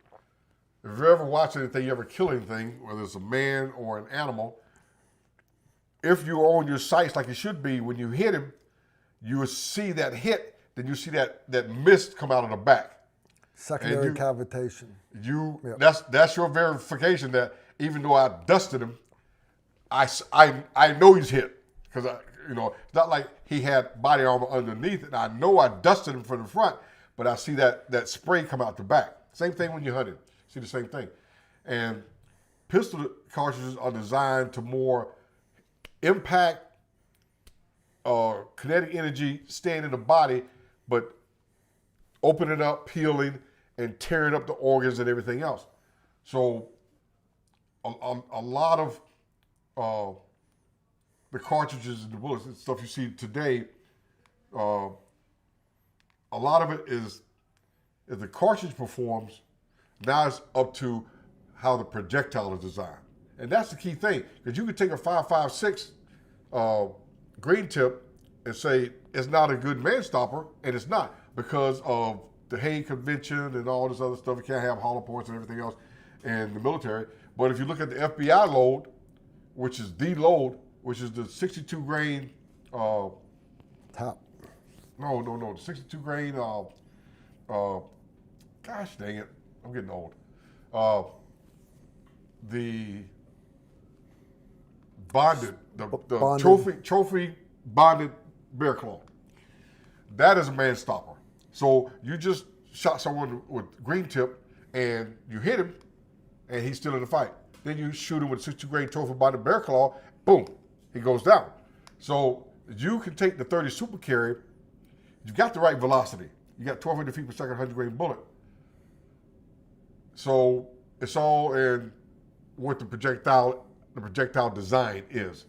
If you ever watch anything, you ever kill anything, whether it's a man or an animal, if you're on your sights like you should be, when you hit him, you will see that hit, then you see that mist come out of the back. Secondary cavitation. That's your verification that even though I dusted him, I know he's hit, because it's not like he had body armor underneath it. I know I dusted him from the front, but I see that spray come out the back. Same thing when you're hunting. See the same thing. And pistol cartridges are designed to more impact, kinetic energy staying in the body, but opening up, peeling, and tearing up the organs and everything else. So a lot of the cartridges and the bullets and stuff you see today, a lot of it is, if the cartridge performs, now it's up to how the projectile is designed. And that's the key thing, because you could take a 5.56 green tip and say it's not a good man stopper, and it's not, because of the Hague Convention and all this other stuff. You can't have hollow points and everything else in the military. But if you look at the FBI load, which is the load, which is the 62 grain top. No, the 62 grain. Gosh dang it, I'm getting old. The bonded, the Bonded. trophy bonded bear claw. That is a man stopper. So you just shot someone with green tip and you hit him and he's still in the fight. Then you shoot him with 62 grain trophy bonded bear claw, boom, he goes down. So you can take the 30 super carry, you've got the right velocity. You got 1,200 feet per second, 100 grain bullet. So it's all in what the projectile design is.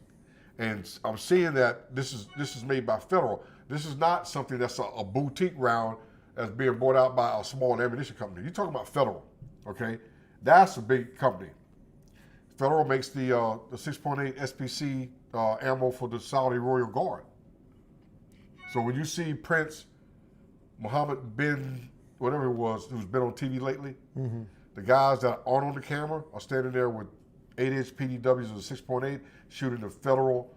And I'm seeing that this is made by Federal. This is not something that's a boutique round that's being bought out by a small ammunition company. You're talking about Federal, okay? That's a big company. Federal makes the 6.8 SPC ammo for the Saudi Royal Guard. So when you see Prince Mohammed bin, whatever it was, who's been on TV lately, the guys that aren't on the camera are standing there with 8-inch PDWs of the 6.8 shooting the Federal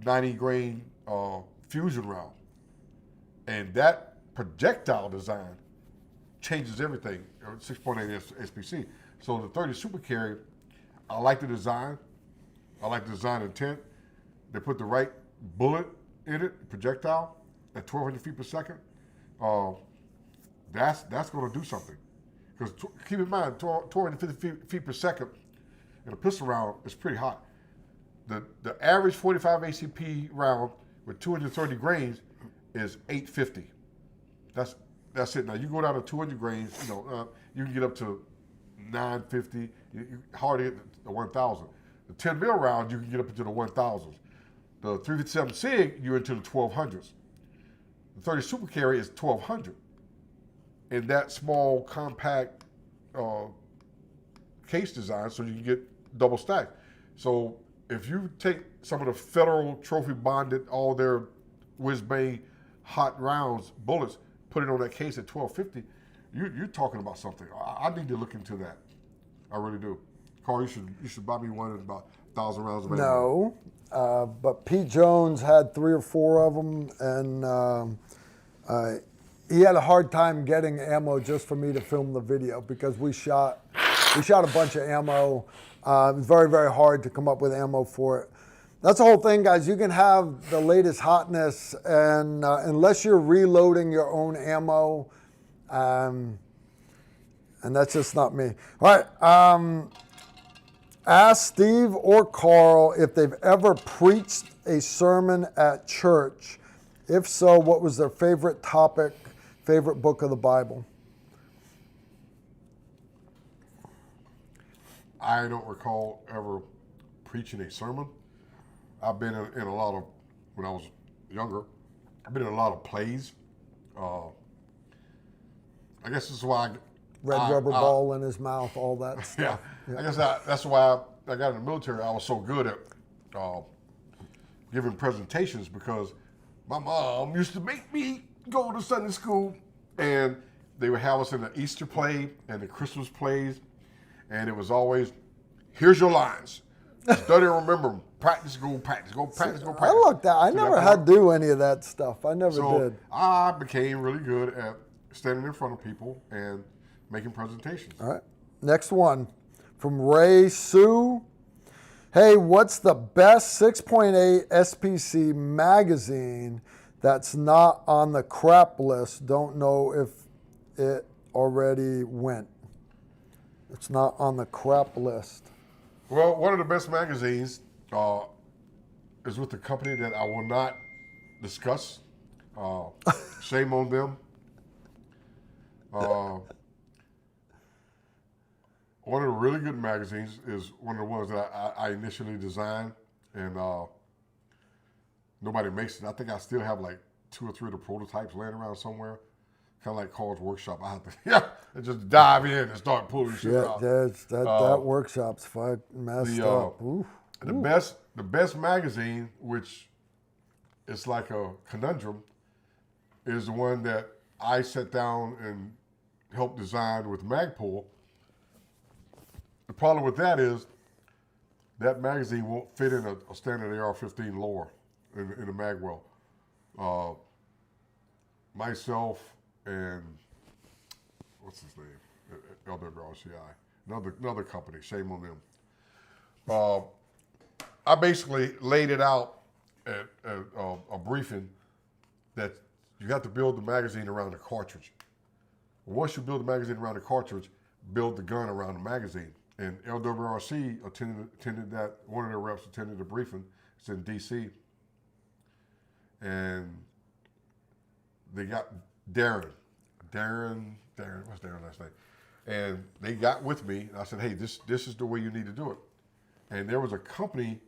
90 grain fusion round. And that projectile design changes everything, 6.8 SPC. So the 30 Super Carry, I like the design. I like the design intent. They put the right bullet in it, projectile, at 1,200 feet per second. That's going to do something. Because keep in mind, 250 feet per second in a pistol round is pretty hot. The average 45 ACP round with 230 grains is 850. That's it. Now you go down to 200 grains, you can get up to 950. You hardly hit the 1,000. The 10 mil round, you can get up into the 1,000s. The 357 SIG, you're into the 1,200s. The 30 Super Carry is 1,200. In that small, compact case design, so you can get double stacked. So if you take some of the Federal trophy bonded, all their whiz-bang hot rounds, bullets, put it on that case at 1,250, you're talking about something. I need to look into that. I really do. Carl, you should buy me one at about 1,000 rounds of ammo. No, but Pete Jones had 3 or 4 of them, and he had a hard time getting ammo just for me to film the video because we shot a bunch of ammo. It was very, very hard to come up with ammo for it. That's the whole thing, guys. You can have the latest hotness, and unless you're reloading your own ammo, and that's just not me. All right. Ask Steve or Carl if they've ever preached a sermon at church. If so, what was their favorite topic, favorite book of the Bible? I don't recall ever preaching a sermon. I've been in a lot of, when I was younger, I've been in a lot of plays. I guess this is why Red rubber ball in his mouth, all that stuff. Yeah. I guess that's why I got in the military. I was so good at giving presentations because my mom used to make me go to Sunday school, and they would have us in the Easter play and the Christmas plays, and it was always, here's your lines. Study and remember them. Practice, go practice, go practice, go practice. I like that. I never had to do any of that stuff. I never did. I became really good at standing in front of people and making presentations. All right. Next one from Ray Sue. Hey, what's the best 6.8 SPC magazine that's not on the crap list? Don't know if it already went. It's not on the crap list. Well, one of the best magazines is with a company that I will not discuss. Shame on them. One of the really good magazines is one of the ones that I initially designed, and nobody makes it. I think I still have like 2 or 3 of the prototypes laying around somewhere, kind of like Carl's workshop. I have to just dive in and start pulling shit out. That workshop's messed up. The best magazine, which is like a conundrum, is the one that I sat down and helped design with Magpul. The problem with that is that magazine won't fit in a standard AR-15 lower in the magwell. Myself and what's his name? LWRCI, another company. Shame on them. I basically laid it out at a briefing that you have to build the magazine around the cartridge. Once you build the magazine around the cartridge, build the gun around the magazine. And LWRC attended that. One of their reps attended the briefing. It's in D.C. And they got Darren, what's Darren's last name? And they got with me, and I said, hey, this is the way you need to do it. And there was a company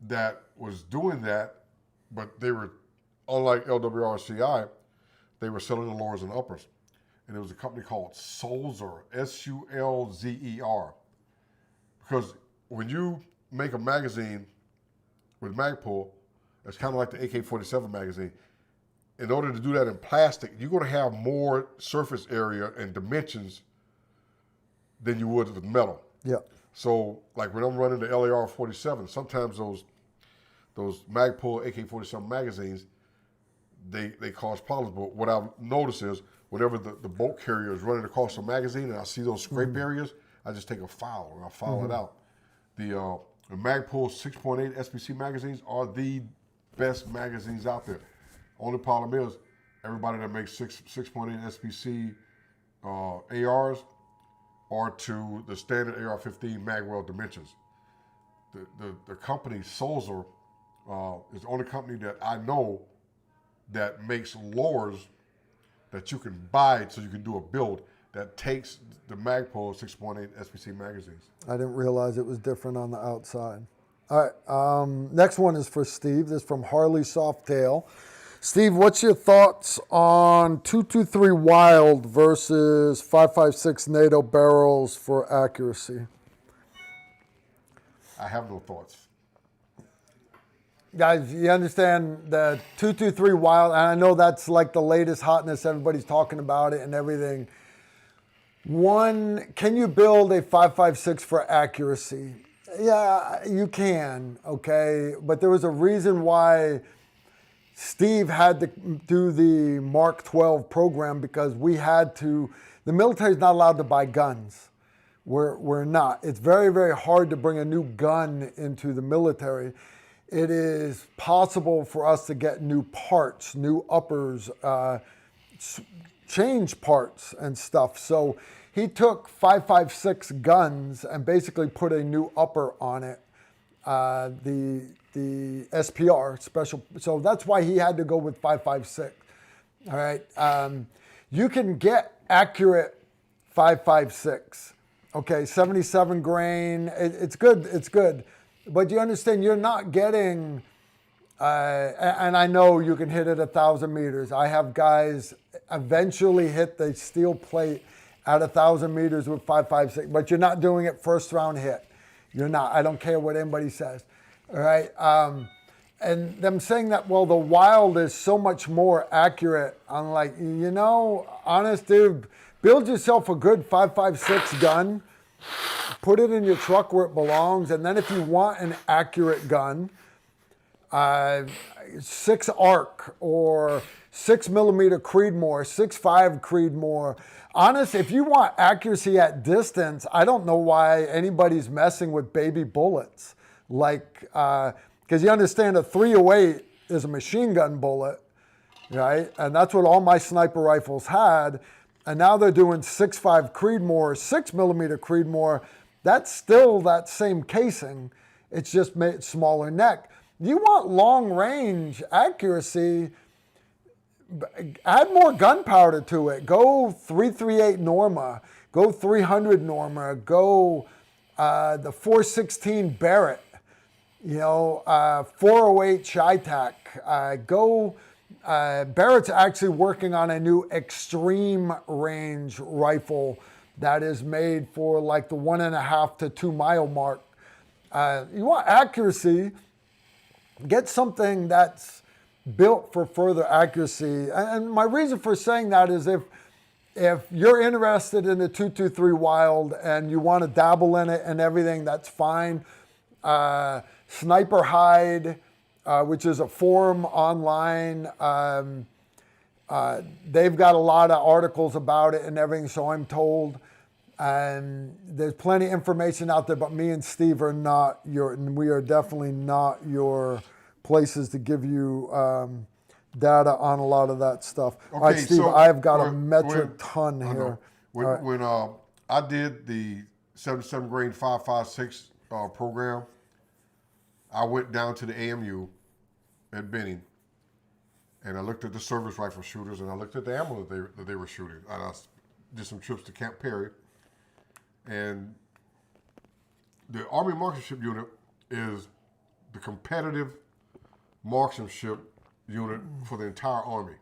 that was doing that, but they were, unlike LWRCI, they were selling the lowers and uppers. And it was a company called Sulzer, S-U-L-Z-E-R. Because when you make a magazine with Magpul, it's kind of like the AK-47 magazine. In order to do that in plastic, you're going to have more surface area and dimensions than you would with metal. Yeah. So, like when I'm running the LAR-47, sometimes those Magpul AK-47 magazines, they cause problems. But what I've noticed is whenever the bolt carrier is running across the magazine and I see those scrape areas, I just take a file and I file it out. The Magpul 6.8 SPC magazines are the best magazines out there. Only problem is everybody that makes 6.8 SPC ARs are to the standard AR-15 Magwell dimensions. The company Sulzer is the only company that I know that makes lowers that you can buy so you can do a build that takes the Magpul 6.8 SPC magazines. I didn't realize it was different on the outside. All right, next one is for Steve. This is from Harley Softail. Steve, what's your thoughts on 223 Wild versus 5.56 NATO barrels for accuracy? I have no thoughts. Guys, you understand the 223 Wild, and I know that's like the latest hotness. Everybody's talking about it and everything. One, can you build a 5.56 for accuracy? Yeah, you can, okay? But there was a reason why Steve had to do the Mark 12 program, because we had to, the military's not allowed to buy guns. We're not. It's very, very hard to bring a new gun into the military. It is possible for us to get new parts, new uppers, change parts and stuff. So he took 5.56 guns and basically put a new upper on it, the SPR special. So that's why he had to go with 5.56. All right. You can get accurate 5.56. Okay, 77 grain. It's good. It's good. But you understand, you're not getting, and I know you can hit it 1,000 meters. I have guys eventually hit the steel plate at 1,000 meters with 5.56, but you're not doing it first round hit. You're not. I don't care what anybody says. All right. And them saying that, well, the Wild is so much more accurate. I'm like, honest dude, build yourself a good 5.56 gun. Put it in your truck where it belongs, and then if you want an accurate gun, 6 ARC or 6mm Creedmoor, 6.5 Creedmoor. Honest, if you want accuracy at distance, I don't know why anybody's messing with baby bullets. Like, because you understand a .308 is a machine gun bullet, right? And that's what all my sniper rifles had. And now they're doing 6.5 Creedmoor, 6mm Creedmoor. That's still that same casing. It's just made smaller neck. You want long range accuracy, add more gunpowder to it. Go 338 Norma, go 300 Norma, go the 416 Barrett, 408 Chi-Tac, go. Barrett's actually working on a new extreme range rifle that is made for like the 1.5 to 2 mile mark. You want accuracy, get something that's built for further accuracy. And my reason for saying that is if you're interested in the 223 Wild and you want to dabble in it and everything, that's fine. Sniper Hide, which is a forum online. They've got a lot of articles about it and everything, so I'm told. And there's plenty of information out there, but me and Steve are not we are definitely not your places to give you data on a lot of that stuff. All right, Steve, so I've got a metric ton I here. know. When I did the 77 grain 5.56 program, I went down to the AMU at Benning, and I looked at the service rifle shooters, and I looked at the ammo that they were shooting. And I did some trips to Camp Perry, and the Army Marksmanship Unit is the competitive marksmanship unit for the entire Army.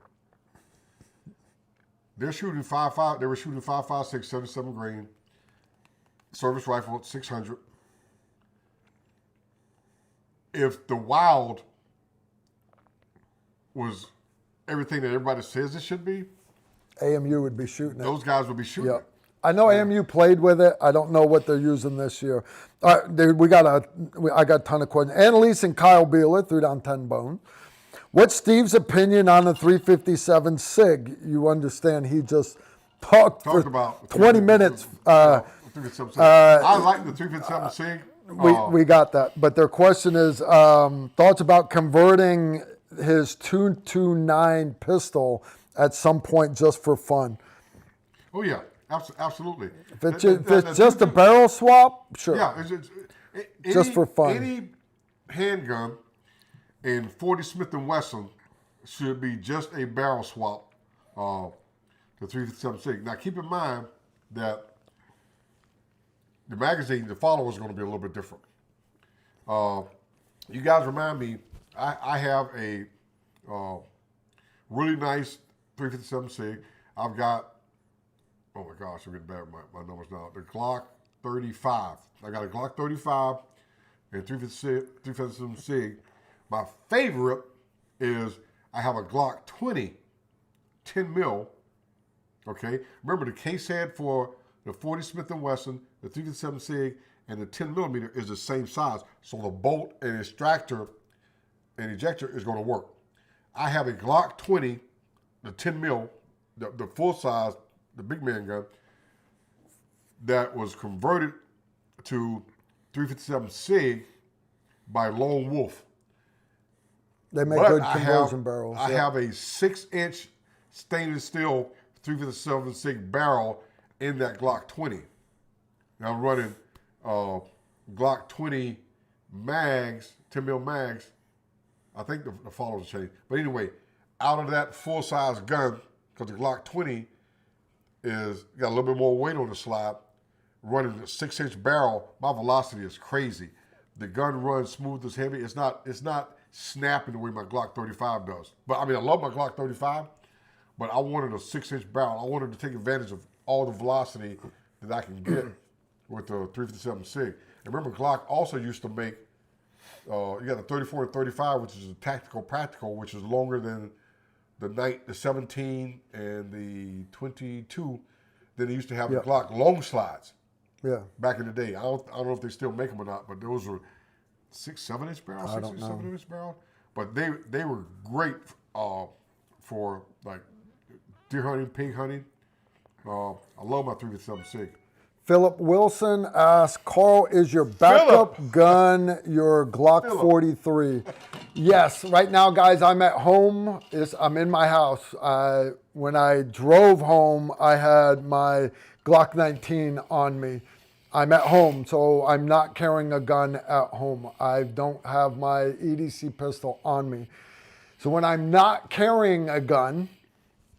They're shooting 5.5. They were shooting 5.56, 77 grain service rifle at 600. If the Wild was everything that everybody says it should be, AMU would be shooting it. those guys would be shooting Yeah. it. I know AMU played with it. I don't know what they're using this year. All right, dude, I got a ton of questions. Annalise and Kyle Beeler threw down 10 bone. What's Steve's opinion on the 357 SIG? You understand he just talked for about 20 minutes. I like the 357 SIG. We got that. But their question is thoughts about converting his 229 pistol at some point just for fun. Oh, yeah, absolutely. If it's just a barrel swap, sure. Yeah, just for fun. Any handgun in 40 Smith & Wesson should be just a barrel swap, the 357 SIG. Now, keep in mind that the magazine, the follower is going to be a little bit different. You guys remind me, I have a really nice 357 SIG. I've got, oh my gosh, I'm getting bad with my numbers now. The Glock 35. I got a Glock 35 and 357 SIG. My favorite is I have a Glock 20 10 mil. Okay, remember the case head for the 40 Smith & Wesson, the 357 SIG, and the 10 millimeter is the same size. So the bolt and extractor and ejector is going to work. I have a Glock 20, the 10 mil, the full size, the big man gun, that was converted to 357 SIG by Lone Wolf. They make But good conversion barrels. I have a 6-inch stainless steel 357 SIG barrel in that Glock 20. Now I'm running Glock 20 mags, 10 mil mags. I think the followers changed. But anyway, out of that full-size gun, because the Glock 20 is got a little bit more weight on the slide, running a 6-inch barrel, my velocity is crazy. The gun runs smooth as heavy. It's not snapping the way my Glock 35 does. But I mean, I love my Glock 35, but I wanted a 6-inch barrel. I wanted to take advantage of all the velocity that I can get with the 357 SIG. And remember, Glock also used to make, you got the 34 and 35, which is a tactical practical, which is longer than the 17 and the 22. Then they used to have the Glock long slides. Yeah. Back in the day. I don't know if they still make them or not, but those were 6-7-inch barrels, 7-inch barrel. But they were great for like deer hunting, pig hunting. I love my 357 SIG. Philip Wilson asks, Carl, is your backup gun your Glock 43? Yes. Right now, guys, I'm at home. I'm in my house. When I drove home, I had my Glock 19 on me. I'm at home, so I'm not carrying a gun at home. I don't have my EDC pistol on me. So when I'm not carrying a gun,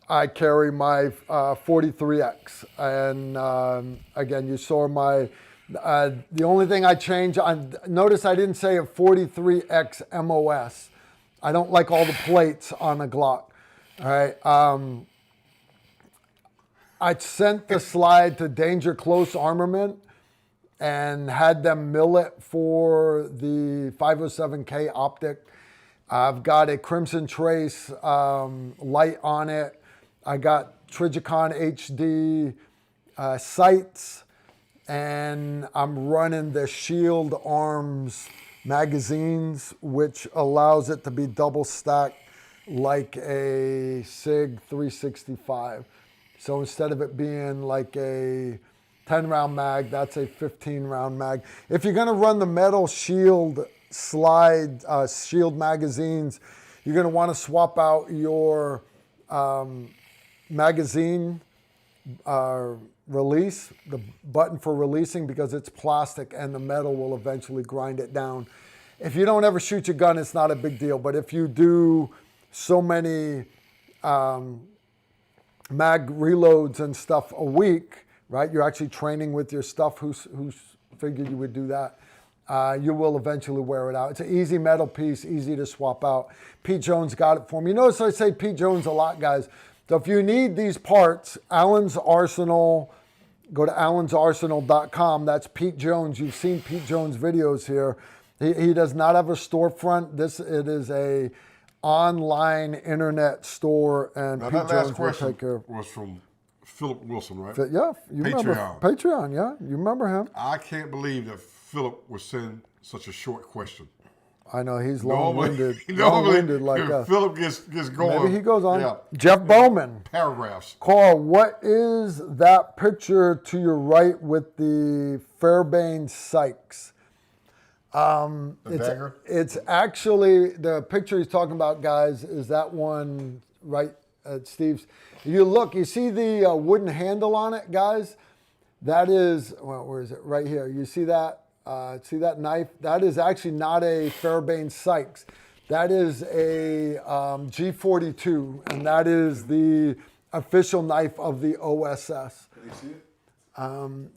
I carry my 43X. And again, you saw my, the only thing I changed, notice I didn't say a 43X MOS. I don't like all the plates on a Glock. All right. I sent the slide to Danger Close Armament and had them mill it for the 507K optic. I've got a Crimson Trace light on it. I got Trijicon HD sights, and I'm running the Shield Arms magazines, which allows it to be double stacked like a SIG 365. So instead of it being like a 10 round mag. That's a 15 round mag. If you're going to run the metal shield shield magazines, you're going to want to swap out your magazine release, the button for releasing, because it's plastic and the metal will eventually grind it down. If you don't ever shoot your gun, it's not a big deal. But if you do so many mag reloads and stuff a week, right? You're actually training with your stuff. Who's figured you would do that? You will eventually wear it out. It's an easy metal piece, easy to swap out. Pete Jones got it for me. You notice I say Pete Jones a lot, guys. So if you need these parts, Allen's Arsenal, go to allensarsenal.com. That's Pete Jones. You've seen Pete Jones videos here. He does not have a storefront. It is a online internet store, and now, Pete that Jones last will question take care. was from Philip Wilson, right? Yeah, you remember Patreon. Yeah, you remember him. I can't believe that Philip would send such a short question. I know he's long-winded. Normally, like us. Philip gets going. Maybe he goes on. Yeah. Jeff Bowman. Paragraphs. Carl, what is that picture to your right with the Fairbairn Sykes? Dagger? It's actually, the picture he's talking about, guys, is that one right at Steve's. You look, you see the wooden handle on it, guys? That is, well, where is it? Right here. You see that? See that knife? That is actually not a Fairbairn Sykes. That is a G42, and that is the official knife of the OSS. Can they see it?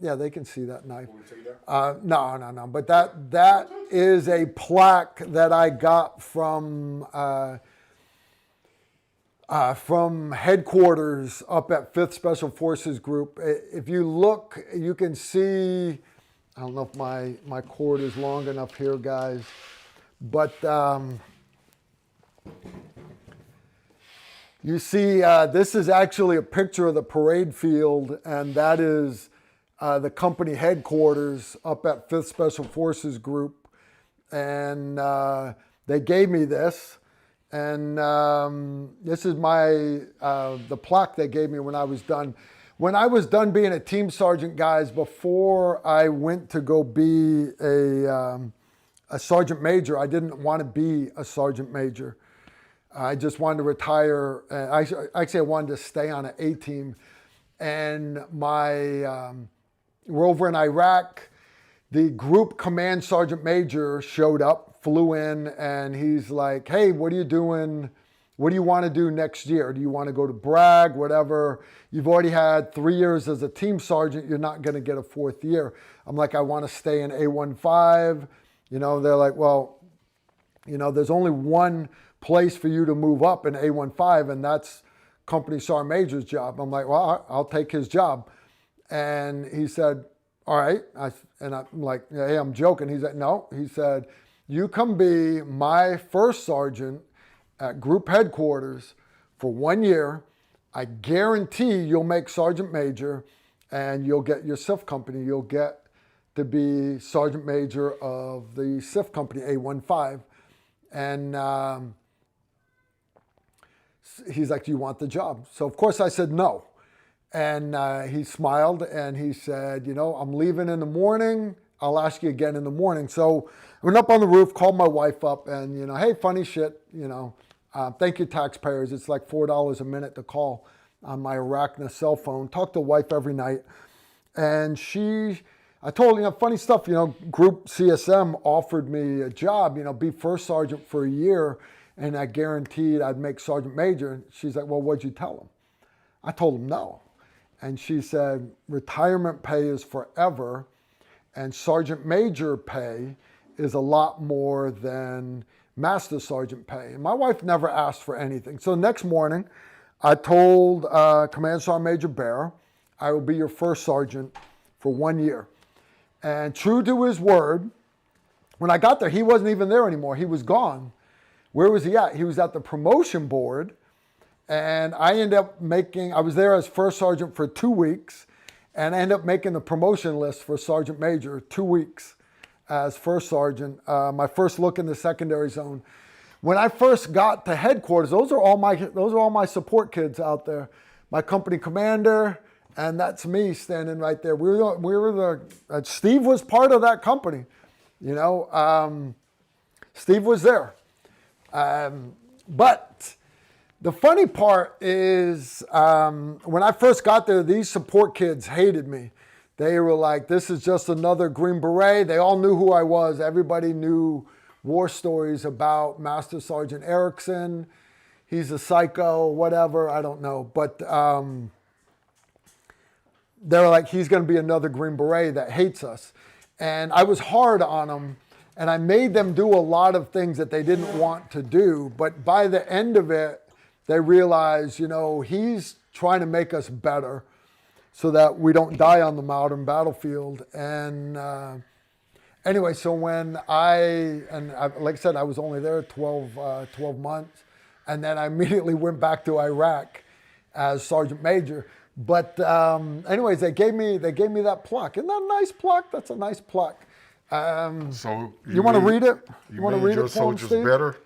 Yeah, they can see that knife. Will we take that? No. But that is a plaque that I got from headquarters up at 5th Special Forces Group. If you look, you can see. I don't know if my cord is long enough here, guys, but you see, this is actually a picture of the parade field, and that is the company headquarters up at 5th Special Forces Group. And they gave me this, and this is the plaque they gave me when I was done. When I was done being a team sergeant, guys, before I went to go be a sergeant major, I didn't want to be a sergeant major. I just wanted to retire. Actually, I wanted to stay on an A team. And we're over in Iraq. The group command sergeant major showed up, flew in, and he's like, hey, what are you doing? What do you want to do next year? Do you want to go to Bragg, whatever? You've already had 3 years as a team sergeant. You're not going to get a 4th year. I'm like, I want to stay in A15. They're like, well, there's only one place for you to move up in A15, and that's company sergeant major's job. I'm like, well, I'll take his job. And he said, all right. And I'm like, hey, I'm joking. He's like, no. He said, you come be my first sergeant at group headquarters for 1 year. I guarantee you'll make sergeant major, and you'll get your SIF company. You'll get to be sergeant major of the SIF company, A15. And he's like, do you want the job? So of course I said no. And he smiled and he said, I'm leaving in the morning. I'll ask you again in the morning. So I went up on the roof, called my wife up, and hey, funny shit, thank you, taxpayers. It's like $4 a minute to call on my Arachna cell phone. Talk to wife every night. And I told her, funny stuff, Group CSM offered me a job, be first sergeant for a year, and I guaranteed I'd make sergeant major. And she's like, well, what'd you tell him? I told him no. And she said, retirement pay is forever, and sergeant major pay is a lot more than master sergeant pay. And my wife never asked for anything. So the next morning, I told Command Sergeant Major Bear, I will be your first sergeant for 1 year. And true to his word, when I got there, he wasn't even there anymore. He was gone. Where was he at? He was at the promotion board. And I was there as first sergeant for 2 weeks. And I ended up making the promotion list for sergeant major 2 weeks as first sergeant. My first look in the secondary zone. When I first got to headquarters, those are all my support kids out there. My company commander And that's me standing right there. Steve was part of that company. Steve was there. But the funny part is when I first got there, these support kids hated me. They were like, this is just another Green Beret. They all knew who I was. Everybody knew war stories about Master Sergeant Erickson. He's a psycho, whatever, I don't know. But they were like, he's going to be another Green Beret that hates us. And I was hard on them. And I made them do a lot of things that they didn't want to do. But by the end of it, they realized, he's trying to make us better so that we don't die on the modern battlefield. And anyway, so when like I said, I was only there 12 months. And then I immediately went back to Iraq as Sergeant Major. But anyways, they gave me that plaque. Isn't that a nice plaque? That's a nice plaque. So you want to read it? You want to read your soldiers better?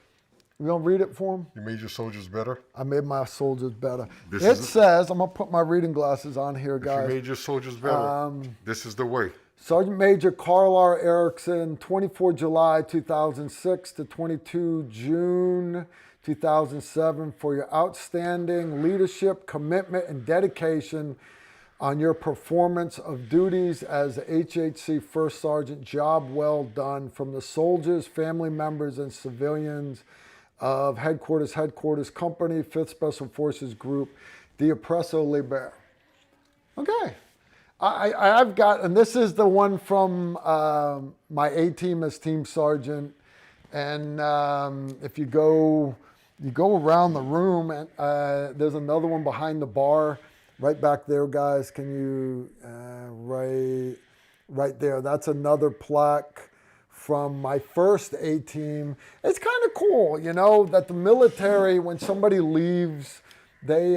You want to read it for them? You made your soldiers better? I made my soldiers better. It says, I'm going to put my reading glasses on here, guys. You made your soldiers better. This is the way. Sergeant Major Carl R. Erickson, 24 July 2006 to 22 June 2007, for your outstanding leadership, commitment, and dedication on your performance of duties as a HHC First Sergeant. Job well done from the soldiers, family members, and civilians of Headquarters Company, 5th Special Forces Group, the Oppresso Liber. Okay. I've got, and this is the one from my A-team as Team Sergeant. And if you go around the room, and there's another one behind the bar. Right back there, guys. Can you, right there. That's another plaque from my first A-team. It's kind of cool, that the military, when somebody leaves, they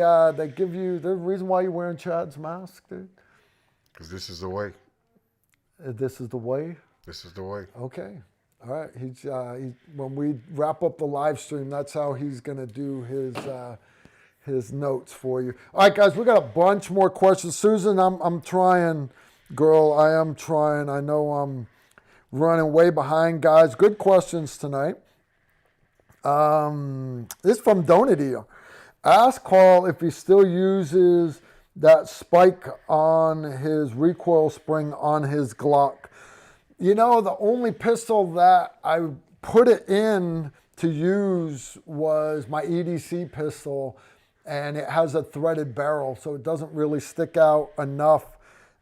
give you, the reason why you're wearing Chad's mask, dude? Because this is the way. This is the way? This is the way. Okay. All right. When we wrap up the live stream, that's how he's going to do his notes for you. All right, guys, we got a bunch more questions. Susan, I'm trying, girl. I am trying. I know I'm running way behind, guys. Good questions tonight. This is from Donadio. Ask Carl if he still uses that spike on his recoil spring on his Glock. The only pistol that I put it in to use was my EDC pistol, and it has a threaded barrel, so it doesn't really stick out enough.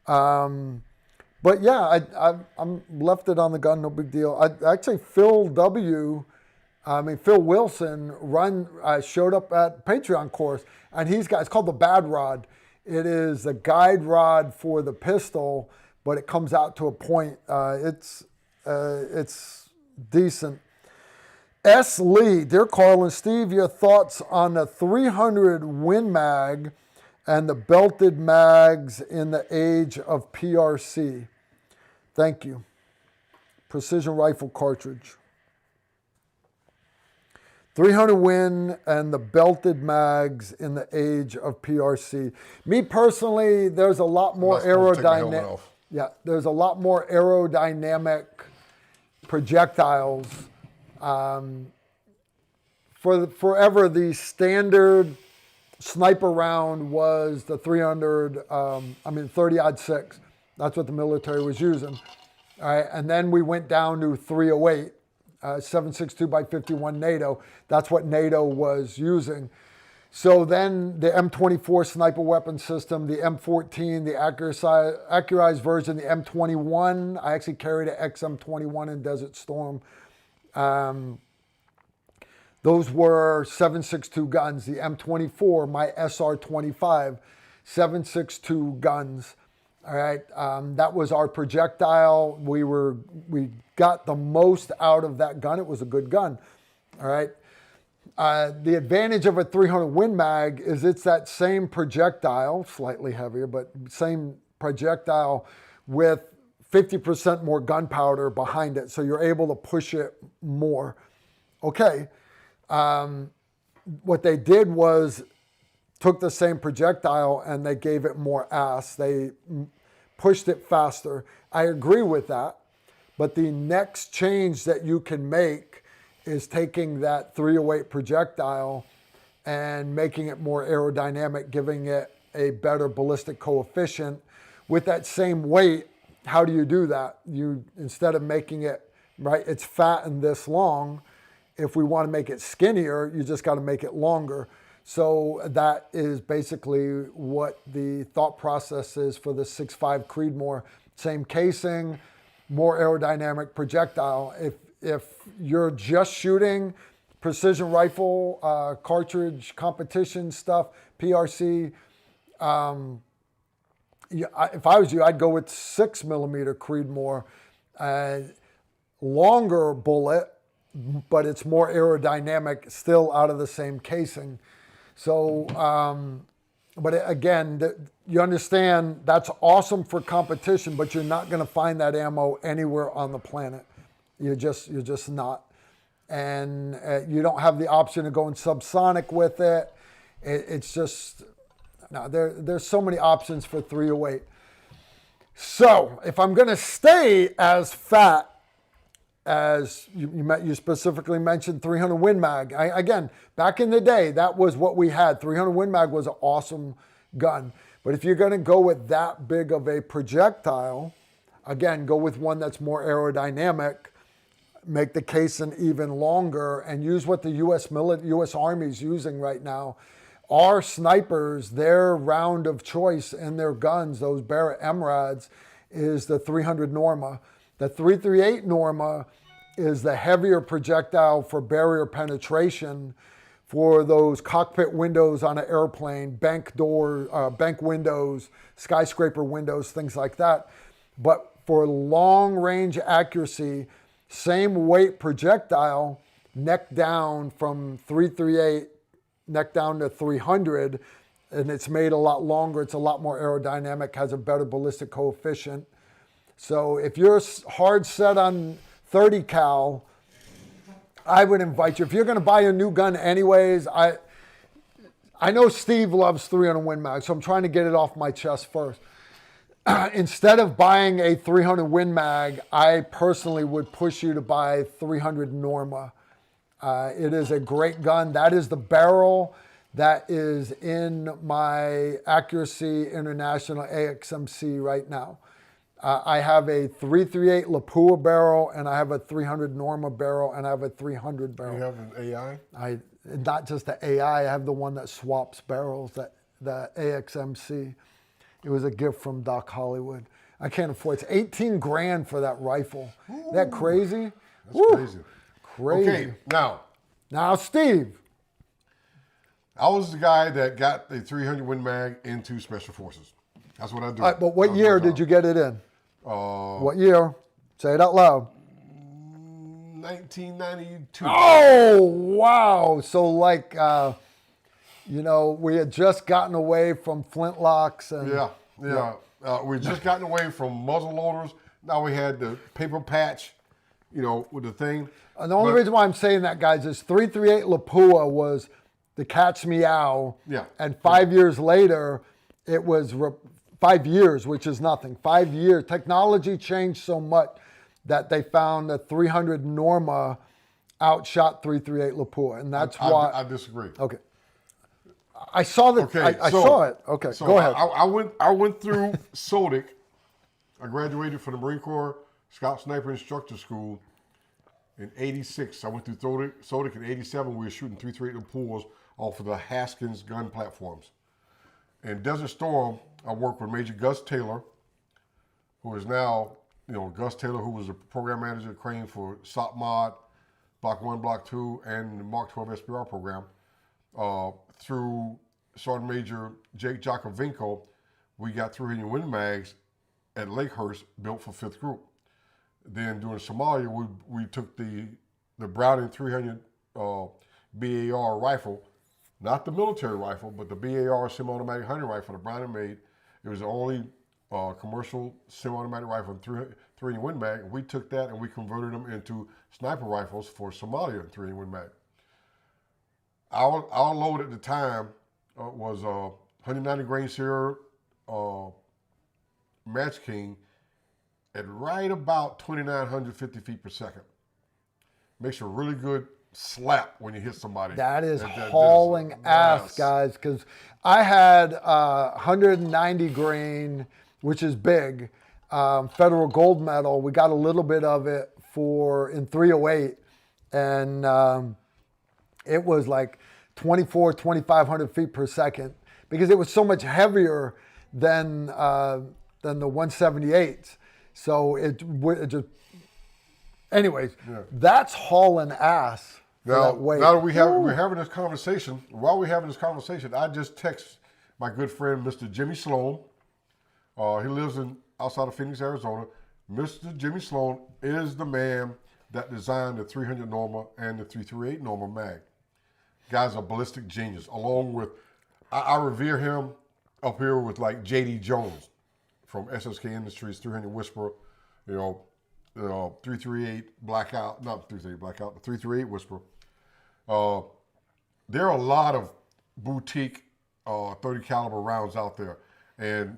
But yeah, I'm left it on the gun, no big deal. Actually, Phil Wilson showed up at Patreon course, and it's called the Bad Rod. It is a guide rod for the pistol, but it comes out to a point. It's decent. S. Lee, dear Carl and Steve, your thoughts on the 300 Win Mag and the belted mags in the age of PRC. Thank you. Precision rifle cartridge. 300 Win and the belted mags in the age of PRC. Me personally, there's a lot more aerodynamic. Yeah, there's a lot more aerodynamic projectiles. Forever, the standard sniper round was the 30-06. That's what the military was using. All right, and then we went down to 308, 7.62 by 51 NATO. That's what NATO was using. So then the M24 sniper weapon system, the M14, the accurized version, the M21. I actually carried an XM21 in Desert Storm. Those were 7.62 guns. The M24, my SR25, 7.62 guns. All right, that was our projectile. We got the most out of that gun. It was a good gun. All right. The advantage of a 300 Win Mag is it's that same projectile, slightly heavier, but same projectile with 50% more gunpowder behind it, so you're able to push it more. Okay. What they did was took the same projectile and they gave it more ass. They pushed it faster. I agree with that. But the next change that you can make is taking that 308 projectile and making it more aerodynamic, giving it a better ballistic coefficient with that same weight. How do you do that? You, instead of making it, right, it's fat and this long. If we want to make it skinnier, you just got to make it longer. So that is basically what the thought process is for the 6.5 Creedmoor. Same casing, more aerodynamic projectile. If you're just shooting precision rifle, cartridge competition stuff, PRC, if I was you, I'd go with 6mm Creedmoor, longer bullet, but it's more aerodynamic, still out of the same casing. So, but again, you understand that's awesome for competition, but you're not going to find that ammo anywhere on the planet. You're just not. And you don't have the option of going subsonic with it. It's just, no, there's so many options for 308. So if I'm going to stay as fat as you specifically mentioned 300 Win Mag. Again, back in the day, that was what we had. 300 Win Mag was an awesome gun. But if you're going to go with that big of a projectile, again, go with one that's more aerodynamic, make the casing even longer, and use what the U.S. Army is using right now. Our snipers, their round of choice in their guns, those Barrett MRADs, is the 300 Norma. The 338 Norma is the heavier projectile for barrier penetration for those cockpit windows on an airplane, bank windows, skyscraper windows, things like that. But for long range accuracy, same weight projectile, neck down from 338, neck down to 300, and it's made a lot longer. It's a lot more aerodynamic, has a better ballistic coefficient. So if you're hard set on 30 cal, I would invite you. If you're going to buy a new gun anyways, I know Steve loves 300 Win Mag, so I'm trying to get it off my chest first. Instead of buying a 300 Win Mag, I personally would push you to buy 300 Norma. It is a great gun. That is the barrel that is in my Accuracy International AXMC right now. I have a 338 Lapua barrel, and I have a 300 Norma barrel, and I have a 300 barrel. You have an AI? Not just the AI, I have the one that swaps barrels, the AXMC. It was a gift from Doc Hollywood. I can't afford it. It's 18 grand for that rifle. Isn't that crazy? That's Woo! crazy. Crazy. Okay, Now, Steve. I was the guy that got the 300 Win Mag into Special Forces. That's what I do. All right, but what year did you get it in? What year? Say it out loud. 1992. Oh, wow. So like, we had just gotten away from flintlocks. And, we just gotten away from muzzle loaders. Now we had the paper patch, with the thing. And the only reason why I'm saying that, guys, is 338 Lapua was the cat's meow. Yeah. And 5 years later, it was 5 years, which is nothing. 5 years. Technology changed so much that they found a 300 Norma outshot 338 Lapua. And that's why. I disagree. Okay. I saw that. Okay, I saw it. Okay, so go ahead. I went through SODIC. I graduated from the Marine Corps Scout Sniper Instructor School in '86. I went through SODIC in '87. We were shooting 338 Lapuas off of the Haskins gun platforms. In Desert Storm, I worked with Major Gus Taylor, who is now, Gus Taylor, who was the program manager at Crane for SOP Mod, Block 1, Block 2, and the Mark 12 SPR program. Through Sergeant Major Jake Jakovenko, we got 300 Win Mags at Lakehurst, built for 5th Group. Then during Somalia, we took the Browning 300 BAR rifle, not the military rifle, but the BAR semi-automatic hunting rifle that Browning made. It was the only commercial semi-automatic rifle in 300 Win Mag. We took that and we converted them into sniper rifles for Somalia in 300 Win Mag. Our load at the time was 190 grain Sierra Match King at right about 2,950 feet per second. Makes a really good slap when you hit somebody. That is hauling ass, guys, because I had 190 grain, which is big, federal gold medal. We got a little bit of it in 308, and it was like 2,500 feet per second because it was so much heavier than the 178s. So it just, anyways, that's hauling ass. Now that we're having this conversation, while we're having this conversation, I just text my good friend, Mr. Jimmy Sloan. He lives outside of Phoenix, Arizona. Mr. Jimmy Sloan is the man that designed the 300 Norma and the 338 Norma mag. Guy's a ballistic genius. Along with, I revere him up here with like J.D. Jones from SSK Industries, 300 Whisper, 338 Blackout, not 338 Blackout, but 338 Whisper. There are a lot of boutique 30 caliber rounds out there, and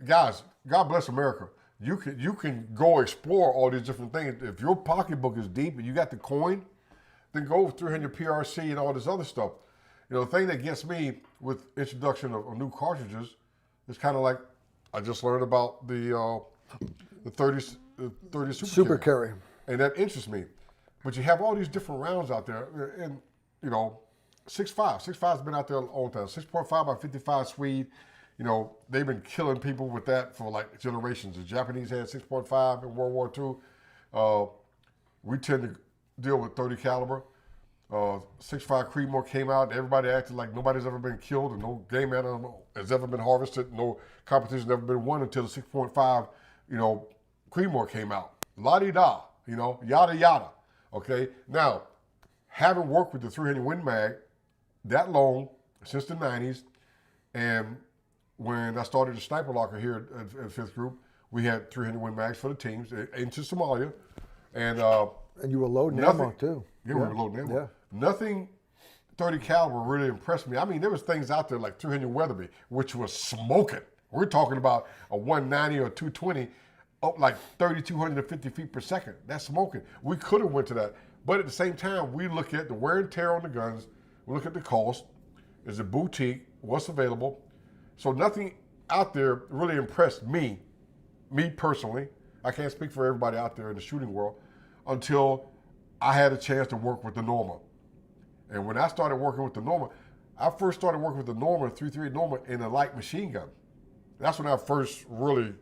guys, God bless America. You can go explore all these different things. If your pocketbook is deep and you got the coin, then go with 300 PRC and all this other stuff. The thing that gets me with introduction of new cartridges is kind of like I just learned about the 30 Super Carry, and that interests me. But you have all these different rounds out there, and 6.5's been out there all the time. 6.5 by 55 Swede. They've been killing people with that for like generations. The Japanese had 6.5 in World War II. We tend to deal with 30 caliber. 6.5 Creedmoor came out, and everybody acted like nobody's ever been killed and no game animal has ever been harvested, no competition's ever been won until the 6.5, Creedmoor came out. La-di-da, yada yada. Okay, now, having worked with the 300 Win Mag that long, since the 90s, and when I started the Sniper Locker here at 5th Group, we had 300 Win Mags for the teams into Somalia. And you were loading ammo too. Yeah, we were loading ammo. Yeah. Nothing 30 caliber really impressed me. I mean, there was things out there like 300 Weatherby, which was smoking. We're talking about a 190 or 220 up like 3,250 feet per second. That's smoking. We could have went to that. But at the same time, we look at the wear and tear on the guns. We look at the cost. Is it boutique? What's available? So nothing out there really impressed me personally. I can't speak for everybody out there in the shooting world until I had a chance to work with the Norma. And when I started working with the Norma, I first started working with the Norma, 338 Norma, in a light machine gun. That's when I first really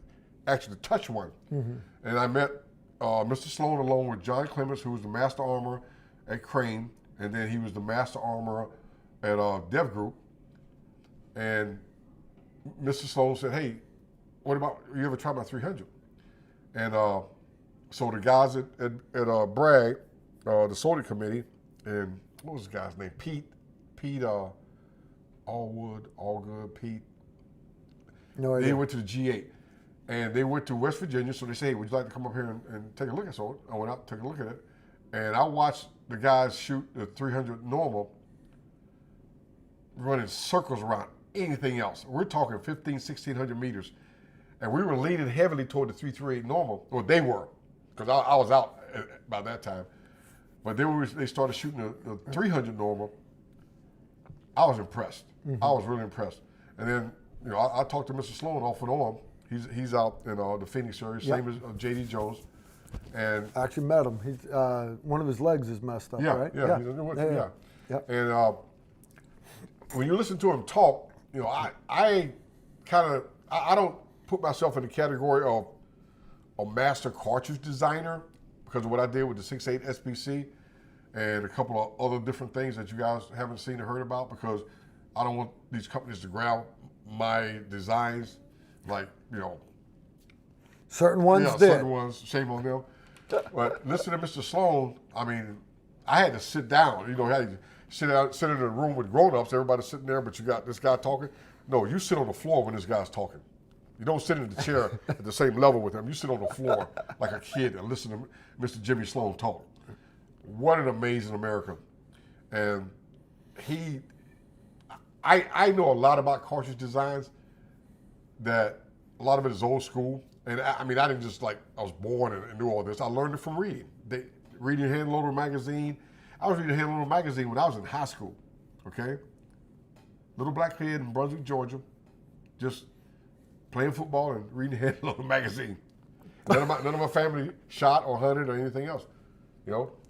actually touched one. Mm-hmm. And I met Mr. Sloan along with John Clements, who was the master armorer at Crane, and then he was the master armorer at Dev Group. And Mr. Sloan said, "Hey, what about, you ever try my 300? And so the guys at Bragg, the sorting committee, and what was the guy's name? Pete, Allgood, Pete. No idea. They went to the G8. And they went to West Virginia, so they said, "Hey, would you like to come up here and take a look at something?" I went out, took a look at it, and I watched the guys shoot the 300 Normal running circles around anything else. We're talking 1,500, 1,600 meters. And we were leaning heavily toward the 338 Normal, or they were, because I was out by that time. But then they started shooting the 300 Normal. I was impressed. Mm-hmm. I was really impressed. And then, I talked to Mr. Sloan off and on. He's out in the Phoenix area, same as J.D. Jones. And I actually met him. He's one of his legs is messed up, right? Yeah. And when you listen to him talk, I don't put myself in the category of a master cartridge designer because of what I did with the 6.8 SPC and a couple of other different things that you guys haven't seen or heard about, because I don't want these companies to grab my designs. Like, certain ones did. Certain ones, shame on them. But listen to Mr. Sloan, I mean, I had to sit down. I had to sit in a room with grown-ups, everybody's sitting there, but you got this guy talking. No, you sit on the floor when this guy's talking. You don't sit in the chair at the same level with him. You sit on the floor like a kid and listen to Mr. Jimmy Sloan talk. What an amazing American. And I know a lot about cartridge designs that a lot of it is old school. And I mean, I didn't just I was born and knew all this. I learned it from reading. Reading Hand Loader magazine. I was reading Hand Loader magazine when I was in high school, okay? Little black kid in Brunswick, Georgia, just playing football and reading Hand Loader magazine. None of my family shot or hunted or anything else.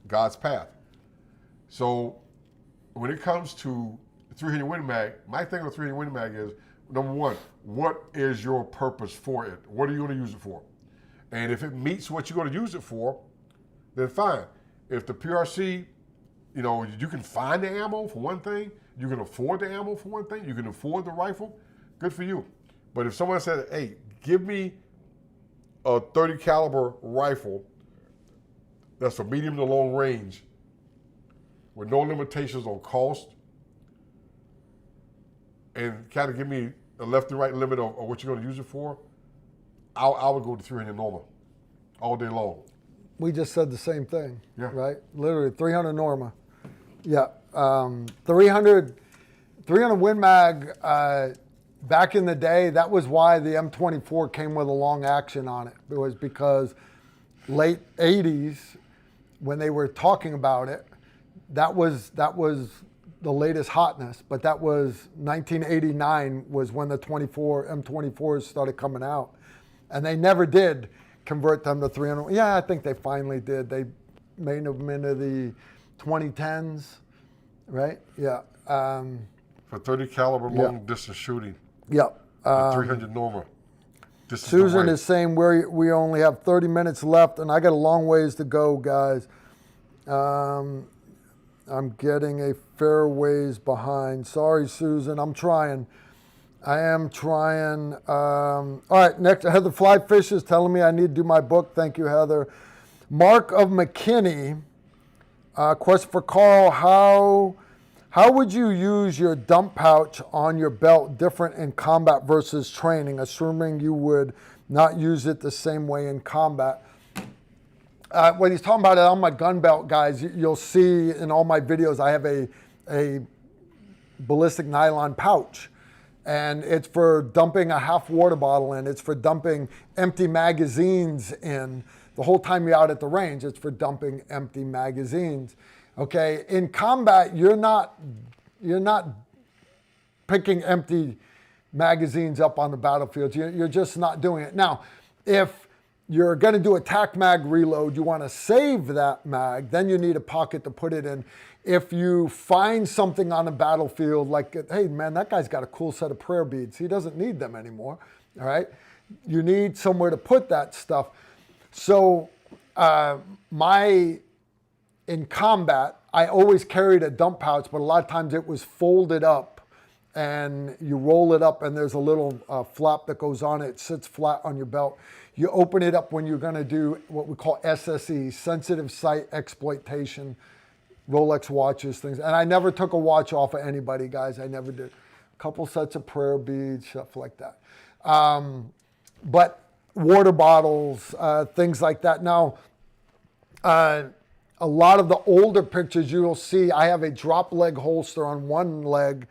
God's path. So when it comes to 300 Win Mag, my thing with 300 Win Mag is, number one, what is your purpose for it? What are you going to use it for? And if it meets what you're going to use it for, then fine. If the PRC, you can find the ammo for one thing, you can afford the ammo for one thing, you can afford the rifle, good for you. But if someone said, hey, give me a 30 caliber rifle that's for medium to long range with no limitations on cost, and kind of give me a left and right limit of what you're going to use it for, I would go to 300 Norma all day long. We just said the same thing, yeah. Right? Literally 300 Norma. Yeah. 300 Win Mag, back in the day, that was why the M24 came with a long action on it. It was because late 80s, when they were talking about it, that was the latest hotness. But that was 1989 was when the M24s started coming out. And they never did convert them to 300. Yeah, I think they finally did. They made them into the 2010s, right? Yeah. For 30 caliber long distance shooting. Yep. 300 Norma. Susan is saying we only have 30 minutes left, and I got a long ways to go, guys. I'm getting a fair ways behind. Sorry, Susan. I'm trying. I am trying. All right, next, Heather Flyfish is telling me I need to do my book. Thank you, Heather. Mark of McKinney, question for Carl. How would you use your dump pouch on your belt different in combat versus training, assuming you would not use it the same way in combat? When he's talking about it on my gun belt, guys, you'll see in all my videos I have a ballistic nylon pouch. And it's for dumping a half water bottle in. It's for dumping empty magazines in. The whole time you're out at the range, it's for dumping empty magazines. Okay, in combat, you're not picking empty magazines up on the battlefield. You're just not doing it. Now, if you're going to do a tac mag reload, you want to save that mag, then you need a pocket to put it in. If you find something on the battlefield like, hey man, that guy's got a cool set of prayer beads. He doesn't need them anymore, all right? You need somewhere to put that stuff. So in combat, I always carried a dump pouch, but a lot of times it was folded up and you roll it up and there's a little flap that goes on it. It sits flat on your belt. You open it up when you're gonna do what we call SSE, sensitive site exploitation, Rolex watches, things. And I never took a watch off of anybody, guys. I never did. A couple sets of prayer beads, stuff like that. But water bottles, things like that. Now, a lot of the older pictures you'll see, I have a drop leg holster on one leg,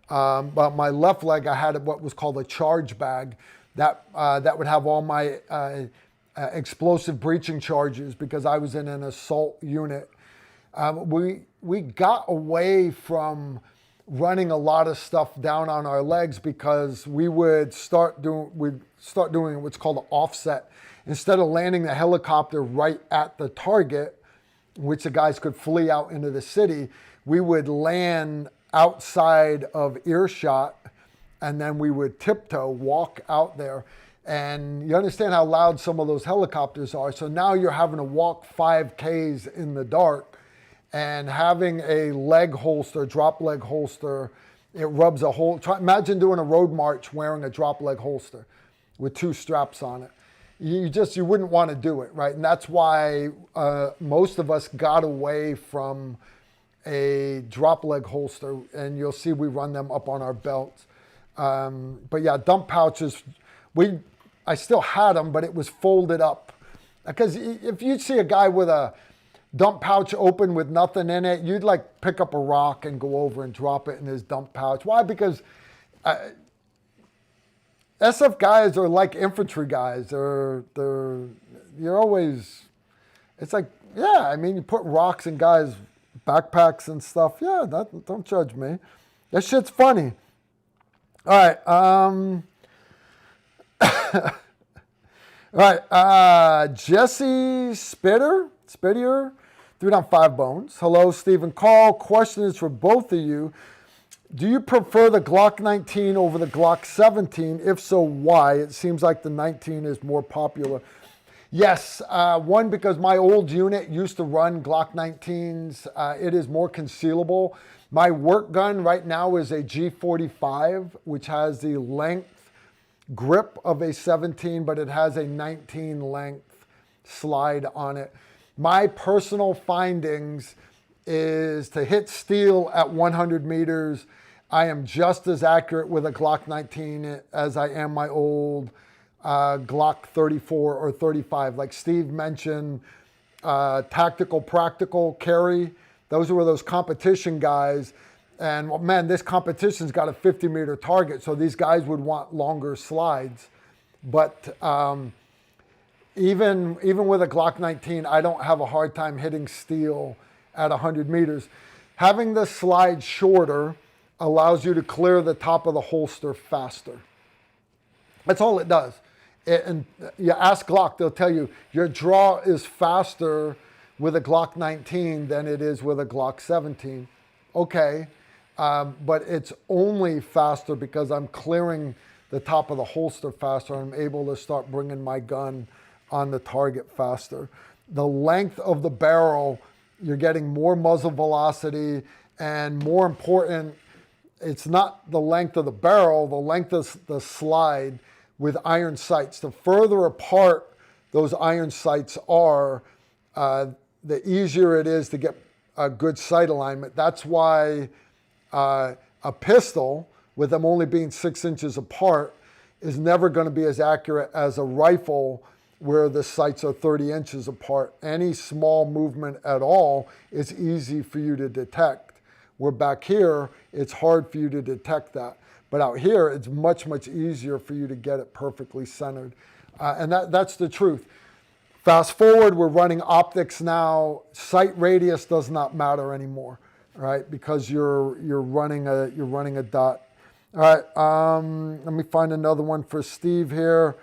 but my left leg, I had what was called a charge bag. That would have all my explosive breaching charges because I was in an assault unit. We got away from running a lot of stuff down on our legs because we would start doing what's called an offset. Instead of landing the helicopter right at the target, which the guys could flee out into the city, we would land outside of earshot and then we would tiptoe, walk out there. And you understand how loud some of those helicopters are. So now you're having to walk 5Ks in the dark, and having a leg holster, drop leg holster, it rubs a hole. Imagine doing a road march wearing a drop leg holster with two straps on it. You wouldn't want to do it, right? And that's why most of us got away from a drop leg holster, and you'll see we run them up on our belts. But yeah, dump pouches, I still had them, but it was folded up. Because if you see a guy with a dump pouch open with nothing in it, you'd like pick up a rock and go over and drop it in his dump pouch. Why? Because SF guys are like infantry guys. You're always, it's like, yeah, I mean, you put rocks in guys' backpacks and stuff. Yeah, don't judge me. That shit's funny. All right. All right. Jesse Spittier threw down 5 bones. Hello, Stephen Call. Question is for both of you. Do you prefer the Glock 19 over the Glock 17? If so, why? It seems like the 19 is more popular. Yes, one, because my old unit used to run Glock 19s. It is more concealable. My work gun right now is a G45, which has the length grip of a 17, but it has a 19 length slide on it. My personal findings is to hit steel at 100 meters. I am just as accurate with a Glock 19 as I am my old Glock 34 or 35. Like Steve mentioned, tactical, practical, carry. Those were those competition guys. And man, this competition's got a 50-meter target, so these guys would want longer slides. But even with a Glock 19, I don't have a hard time hitting steel at 100 meters. Having the slide shorter allows you to clear the top of the holster faster. That's all it does. And you ask Glock, they'll tell you your draw is faster with a Glock 19 than it is with a Glock 17. Okay, but it's only faster because I'm clearing the top of the holster faster. I'm able to start bringing my gun on the target faster. The length of the barrel, you're getting more muzzle velocity, and more important, it's not the length of the barrel, the length of the slide with iron sights. The further apart those iron sights are, the easier it is to get a good sight alignment. That's why a pistol, with them only being 6 inches apart, is never going to be as accurate as a rifle where the sights are 30 inches apart. Any small movement at all is easy for you to detect. Where back here, it's hard for you to detect that. But out here, it's much, much easier for you to get it perfectly centered. And that's the truth. Fast forward, we're running optics now. Sight radius does not matter anymore, right? Because you're running a dot. All right, let me find another one for Steve here.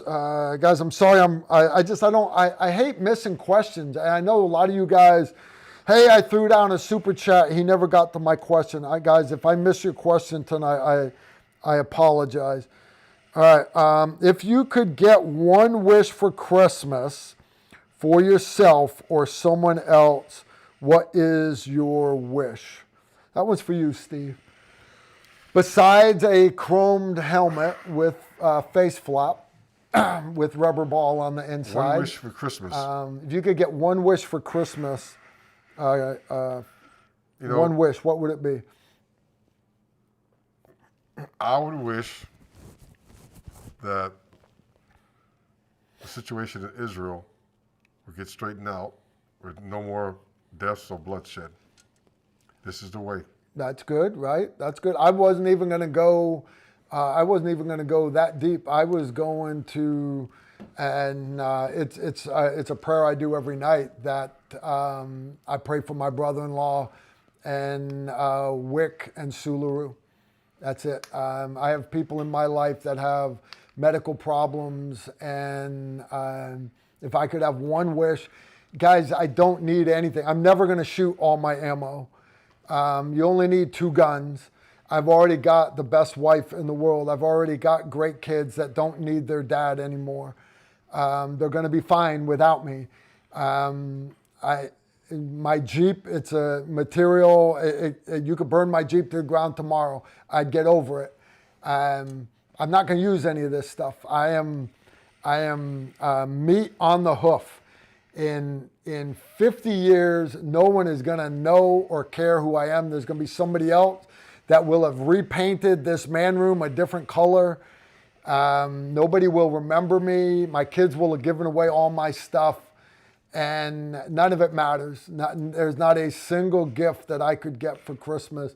Guys, I'm sorry. I hate missing questions. And I know a lot of you guys, hey, I threw down a super chat. He never got to my question. Guys, if I miss your question tonight, I apologize. All right. If you could get one wish for Christmas for yourself or someone else, what is your wish? That one's for you, Steve. Besides a chromed helmet with face flap with rubber ball on the inside. One wish for Christmas. If you could get one wish for Christmas, one wish, what would it be? I would wish that the situation in Israel would get straightened out with no more deaths or bloodshed. This is the way. That's good, right? That's good. I wasn't even going to go that deep. I was going to, and it's a prayer I do every night that I pray for my brother-in-law and Wick and Suluru. That's it. I have people in my life that have medical problems, and if I could have one wish, guys, I don't need anything. I'm never going to shoot all my ammo. You only need 2 guns. I've already got the best wife in the world. I've already got great kids that don't need their dad anymore. They're going to be fine without me. My Jeep, it's a material. You could burn my Jeep to the ground tomorrow. I'd get over it. I'm not going to use any of this stuff. I am meat on the hoof. In 50 years, no one is going to know or care who I am. There's going to be somebody else that will have repainted this man room a different color. Nobody will remember me. My kids will have given away all my stuff. and none of it matters. There's not a single gift that I could get for Christmas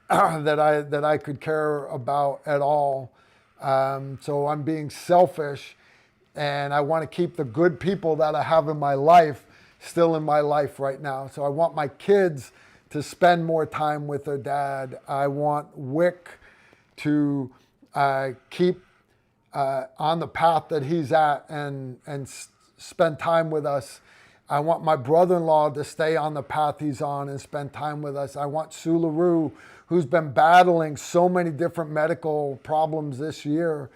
that I could care about at all. So I'm being selfish, and I want to keep the good people that I have in my life still in my life right now. So I want my kids to spend more time with their dad. I want Wick to keep on the path that he's at and spend time with us. I want my brother-in-law to stay on the path he's on and spend time with us. I want Sularu, who's been battling so many different medical problems this year.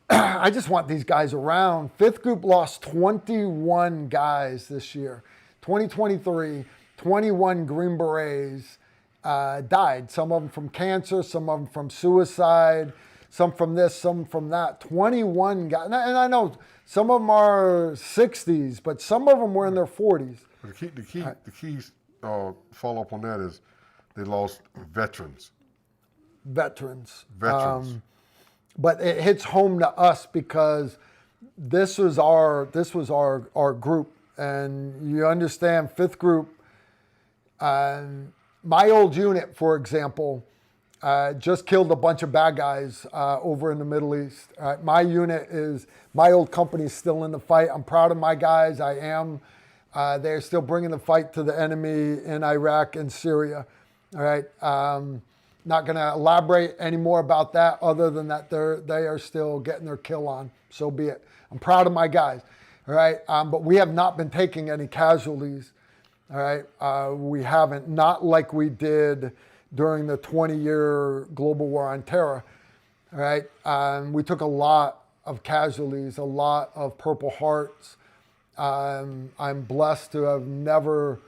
I just want these guys around. Fifth group lost 21 guys this year. 2023, 21 Green Berets died. Some of them from cancer, some of them from suicide, some from this, some from that. 21 guys. And I know some of them are 60s, but some of them were in their 40s. The key follow up on that is they lost veterans. Veterans. But it hits home to us because this was our group, and you understand fifth group. My old unit, for example, just killed a bunch of bad guys over in the Middle East. My old company is still in the fight. I'm proud of my guys. I am. They're still bringing the fight to the enemy in Iraq and Syria. All right. Not going to elaborate any more about that other than that they are still getting their kill on. So be it. I'm proud of my guys. All right. But we have not been taking any casualties. All right. We haven't. Not like we did during the 20-year global war on terror. All right. We took a lot of casualties, a lot of Purple Hearts. I'm blessed to have never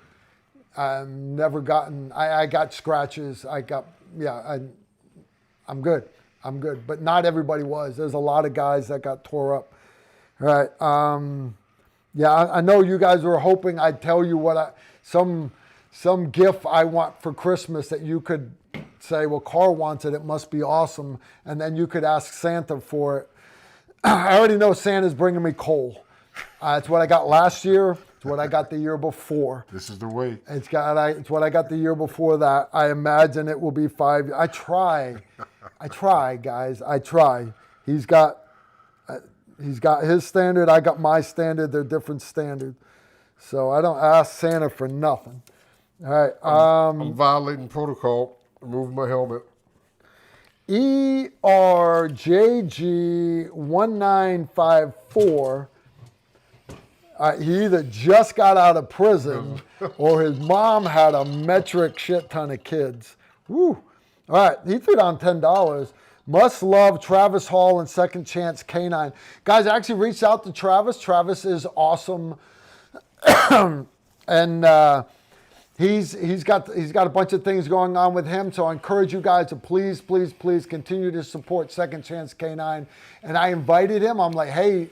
gotten, I got scratches. I'm good. But not everybody was. There's a lot of guys that got tore up. All right. I know you guys were hoping I'd tell you some gift I want for Christmas that you could say, well, Carl wants it. It must be awesome. And then you could ask Santa for it. I already know Santa's bringing me coal. It's what I got last year. It's what I got the year before. This is the way. It's what I got the year before that. I imagine it will be 5 years. I try, guys. I try. He's got his standard. I got my standard. They're different standards. So I don't ask Santa for nothing. All right. I'm violating protocol. Removing my helmet. ERJG1954. He either just got out of prison or his mom had a metric shit ton of kids. Woo. All right, he threw down $10. Must love Travis Hall and Second Chance K9. Guys, I actually reached out to Travis. Travis is awesome. And he's got a bunch of things going on with him. So I encourage you guys to please continue to support Second Chance K9. And I invited him. I'm like, hey,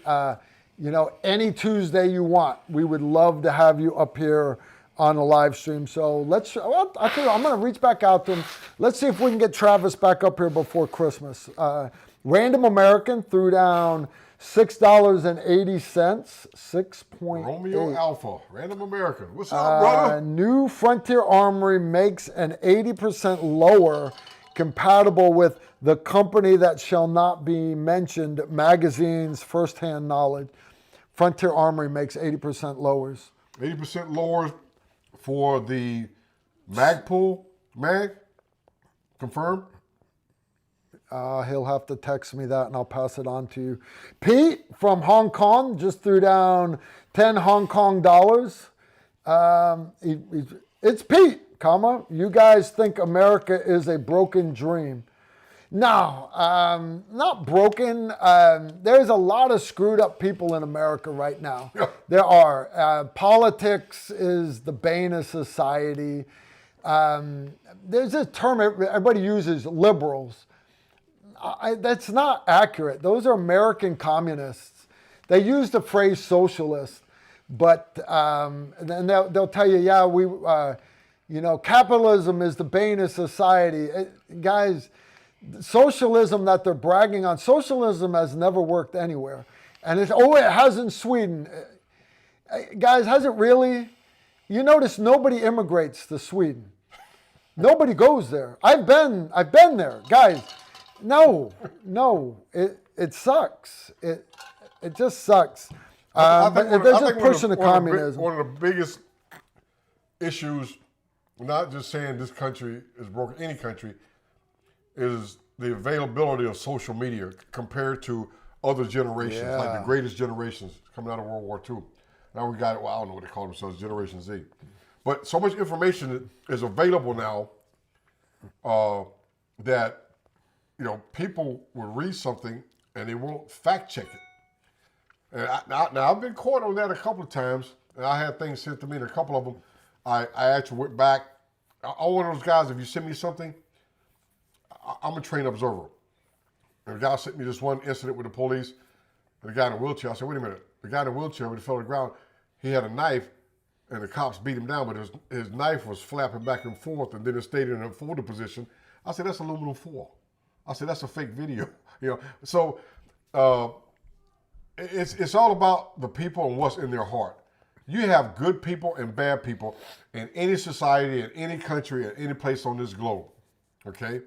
any Tuesday you want, we would love to have you up here on a live stream. So I'll tell you, I'm going to reach back out to him. Let's see if we can get Travis back up here before Christmas. Random American threw down $6.80, 6.8. Romeo Alpha, Random American. What's up, brother? New Frontier Armory makes an 80% lower compatible with the company that shall not be mentioned magazine's firsthand knowledge. Frontier Armory makes 80% lowers. 80% lower for the Magpul mag? Confirmed? He'll have to text me that and I'll pass it on to you. Pete from Hong Kong just threw down 10 Hong Kong dollars. It's Pete, you guys think America is a broken dream. No, not broken. There's a lot of screwed up people in America right now. Yeah. There are. Politics is the bane of society. There's this term everybody uses, liberals. That's not accurate. Those are American communists. They use the phrase socialist, but then they'll tell you, capitalism is the bane of society. Guys, socialism that they're bragging on, socialism has never worked anywhere. And it has in Sweden. Guys, has it really? You notice nobody immigrates to Sweden. Nobody goes there. I've been there, guys. No, it sucks. It just sucks. But they're just pushing the communism. One of the biggest issues, not just saying this country is broken, any country, is the availability of social media compared to other generations, like the greatest generations coming out of World War II. Now we got, well, I don't know what they call themselves, Generation Z. But so much information is available now that, you know, people will read something and they won't fact check it. And now I've been caught on that a couple of times, and I had things sent to me, and a couple of them, I actually went back. I'm one of those guys, if you send me something, I'm a trained observer. And the guy sent me this one incident with the police, and the guy in a wheelchair. I said, wait a minute. The guy in a wheelchair, when he fell to the ground, he had a knife, and the cops beat him down, but his knife was flapping back and forth, and then it stayed in a folded position. I said, that's aluminum foil. I said, that's a fake video. You know, so it's all about the people and what's in their heart. You have good people and bad people in any society, in any country, in any place on this globe, okay?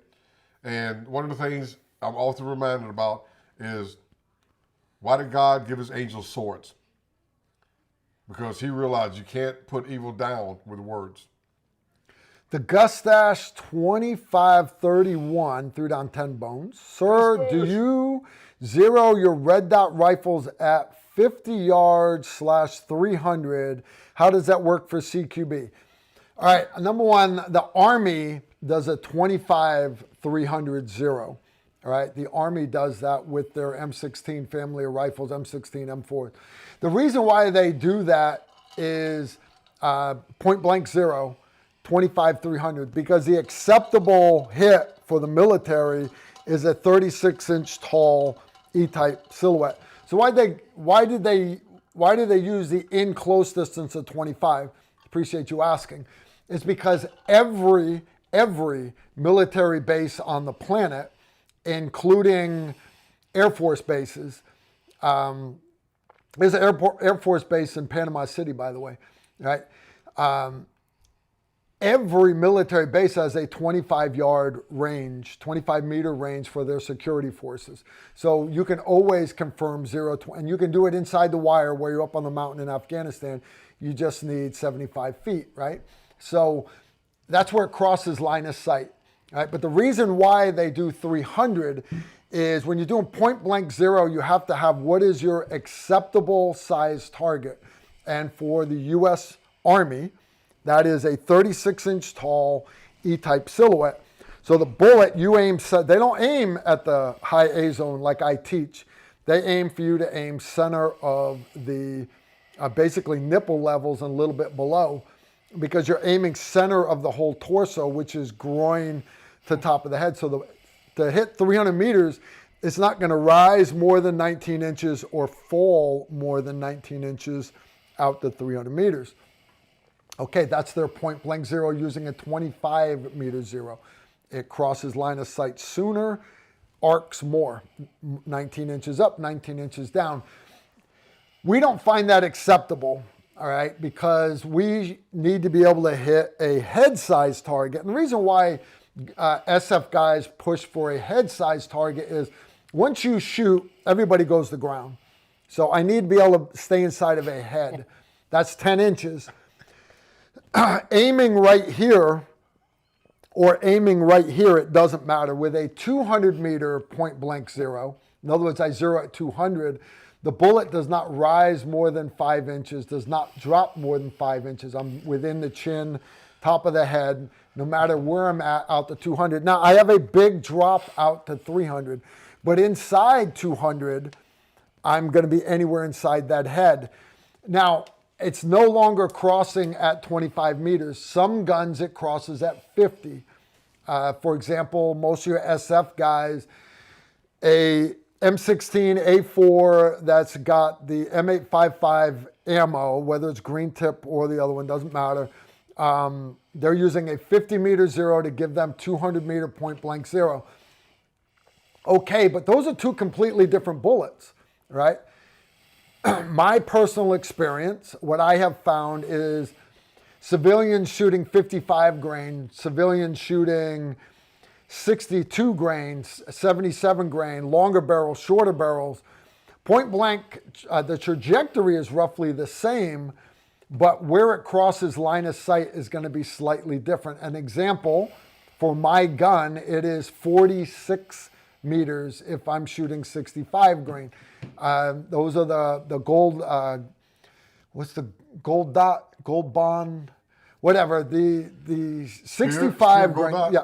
And one of the things I'm often reminded about is, why did God give his angels swords? Because he realized you can't put evil down with words. The Gustash 2531 threw down 10 bones. Sir, do you zero your red dot rifles at 50 yards /300? How does that work for CQB? All right, number one, the Army does a 25-300 zero. All right, the Army does that with their M16 family of rifles, M16, M4. The reason why they do that is point blank zero, 25-300, because the acceptable hit for the military is a 36-inch tall E-type silhouette. So why did they use the in close distance of 25? Appreciate you asking. It's because every military base on the planet, including Air Force bases, there's an Air Force base in Panama City, by the way, right? Every military base has a 25-yard range, 25-meter range for their security forces. So you can always confirm 0, and you can do it inside the wire where you're up on the mountain in Afghanistan. You just need 75 feet, right? So that's where it crosses line of sight, right? But the reason why they do 300 is when you're doing point blank zero, you have to have what is your acceptable size target. And for the U.S. Army, that is a 36-inch tall E-type silhouette. So the bullet, you aim, they don't aim at the high A zone like I teach. They aim for you to aim center of the basically nipple levels and a little bit below, because you're aiming center of the whole torso, which is groin to top of the head. So to hit 300 meters, it's not going to rise more than 19 inches or fall more than 19 inches out to 300 meters. Okay, that's their point blank zero using a 25-meter zero. It crosses line of sight sooner, arcs more, 19 inches up, 19 inches down. We don't find that acceptable, all right, because we need to be able to hit a head size target. And the reason why SF guys push for a head size target is once you shoot, everybody goes to the ground. So I need to be able to stay inside of a head. That's 10 inches. Aiming right here or aiming right here, it doesn't matter. With a 200-meter point blank zero, in other words, I zero at 200, the bullet does not rise more than 5 inches, does not drop more than 5 inches. I'm within the chin, top of the head, no matter where I'm at out to 200. Now, I have a big drop out to 300, but inside 200, I'm going to be anywhere inside that head. Now, it's no longer crossing at 25 meters. Some guns, it crosses at 50. For example, most of your SF guys, a M16 A4 that's got the M855 ammo, whether it's green tip or the other one, doesn't matter. They're using a 50-meter zero to give them 200-meter point blank zero. Okay, but those are two completely different bullets, right? my personal experience, what I have found is civilians shooting 55 grain, civilians shooting 62 grains, 77 grain, longer barrels, shorter barrels. Point blank, the trajectory is roughly the same, but where it crosses line of sight is going to be slightly different. An example, for my gun, it is 46 meters if I'm shooting 65 grain. Those are the gold, what's the gold dot, gold bond, whatever, the 65 grain,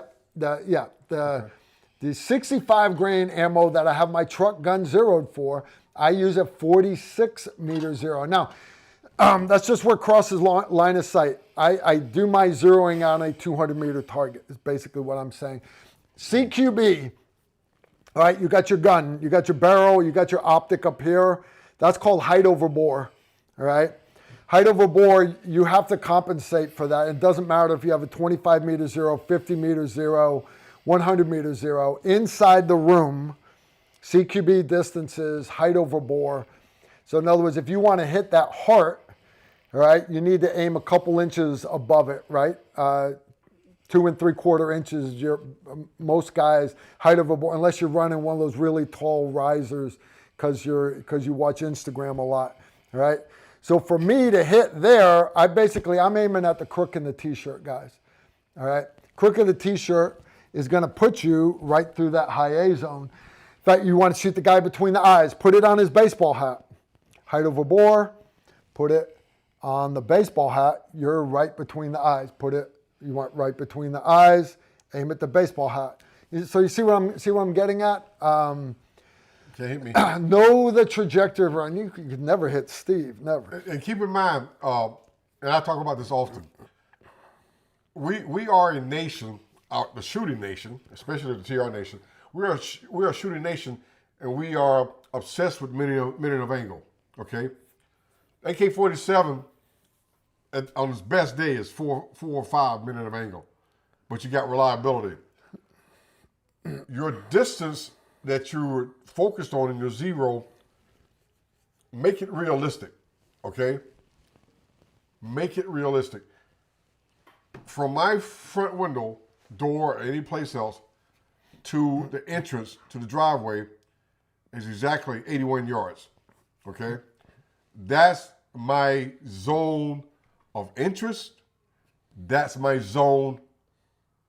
the 65 grain ammo that I have my truck gun zeroed for, I use a 46 meter zero. Now, that's just where it crosses line of sight. I do my zeroing on a 200 meter target, is basically what I'm saying. CQB, all right, you got your gun, you got your barrel, you got your optic up here. That's called height over bore, all right? Height over bore, you have to compensate for that. It doesn't matter if you have a 25 meter zero, 50 meter zero, 100 meter zero. Inside the room, CQB distances, height over bore. So in other words, if you want to hit that heart, all right, you need to aim a couple inches above it, right? 2 3/4 inches. Most guys height over bore, unless you're running one of those really tall risers, because you watch Instagram a lot, all right? So for me to hit there, I'm aiming at the crook in the t-shirt, guys. All right, crook of the t-shirt is going to put you right through that high A zone. In fact, you want to shoot the guy between the eyes. Put it on his baseball hat. Height over bore. Put it on the baseball hat. You're right between the eyes. You want right between the eyes. Aim at the baseball hat. So you see what I'm getting at? Can't hit me. Know the trajectory of run. You could never hit Steve, never. And keep in mind, and I talk about this often. We are a nation, the shooting nation, especially the TR nation. We are a shooting nation, and we are obsessed with minute of angle. Okay, AK-47 on its best day is 4 or 5 minute of angle, but you got reliability. Your distance that you're focused on in your zero, make it realistic, okay? Make it realistic. From my front window, door, or any place else, to the entrance, to the driveway, is exactly 81 yards, okay? That's my zone of interest. That's my zone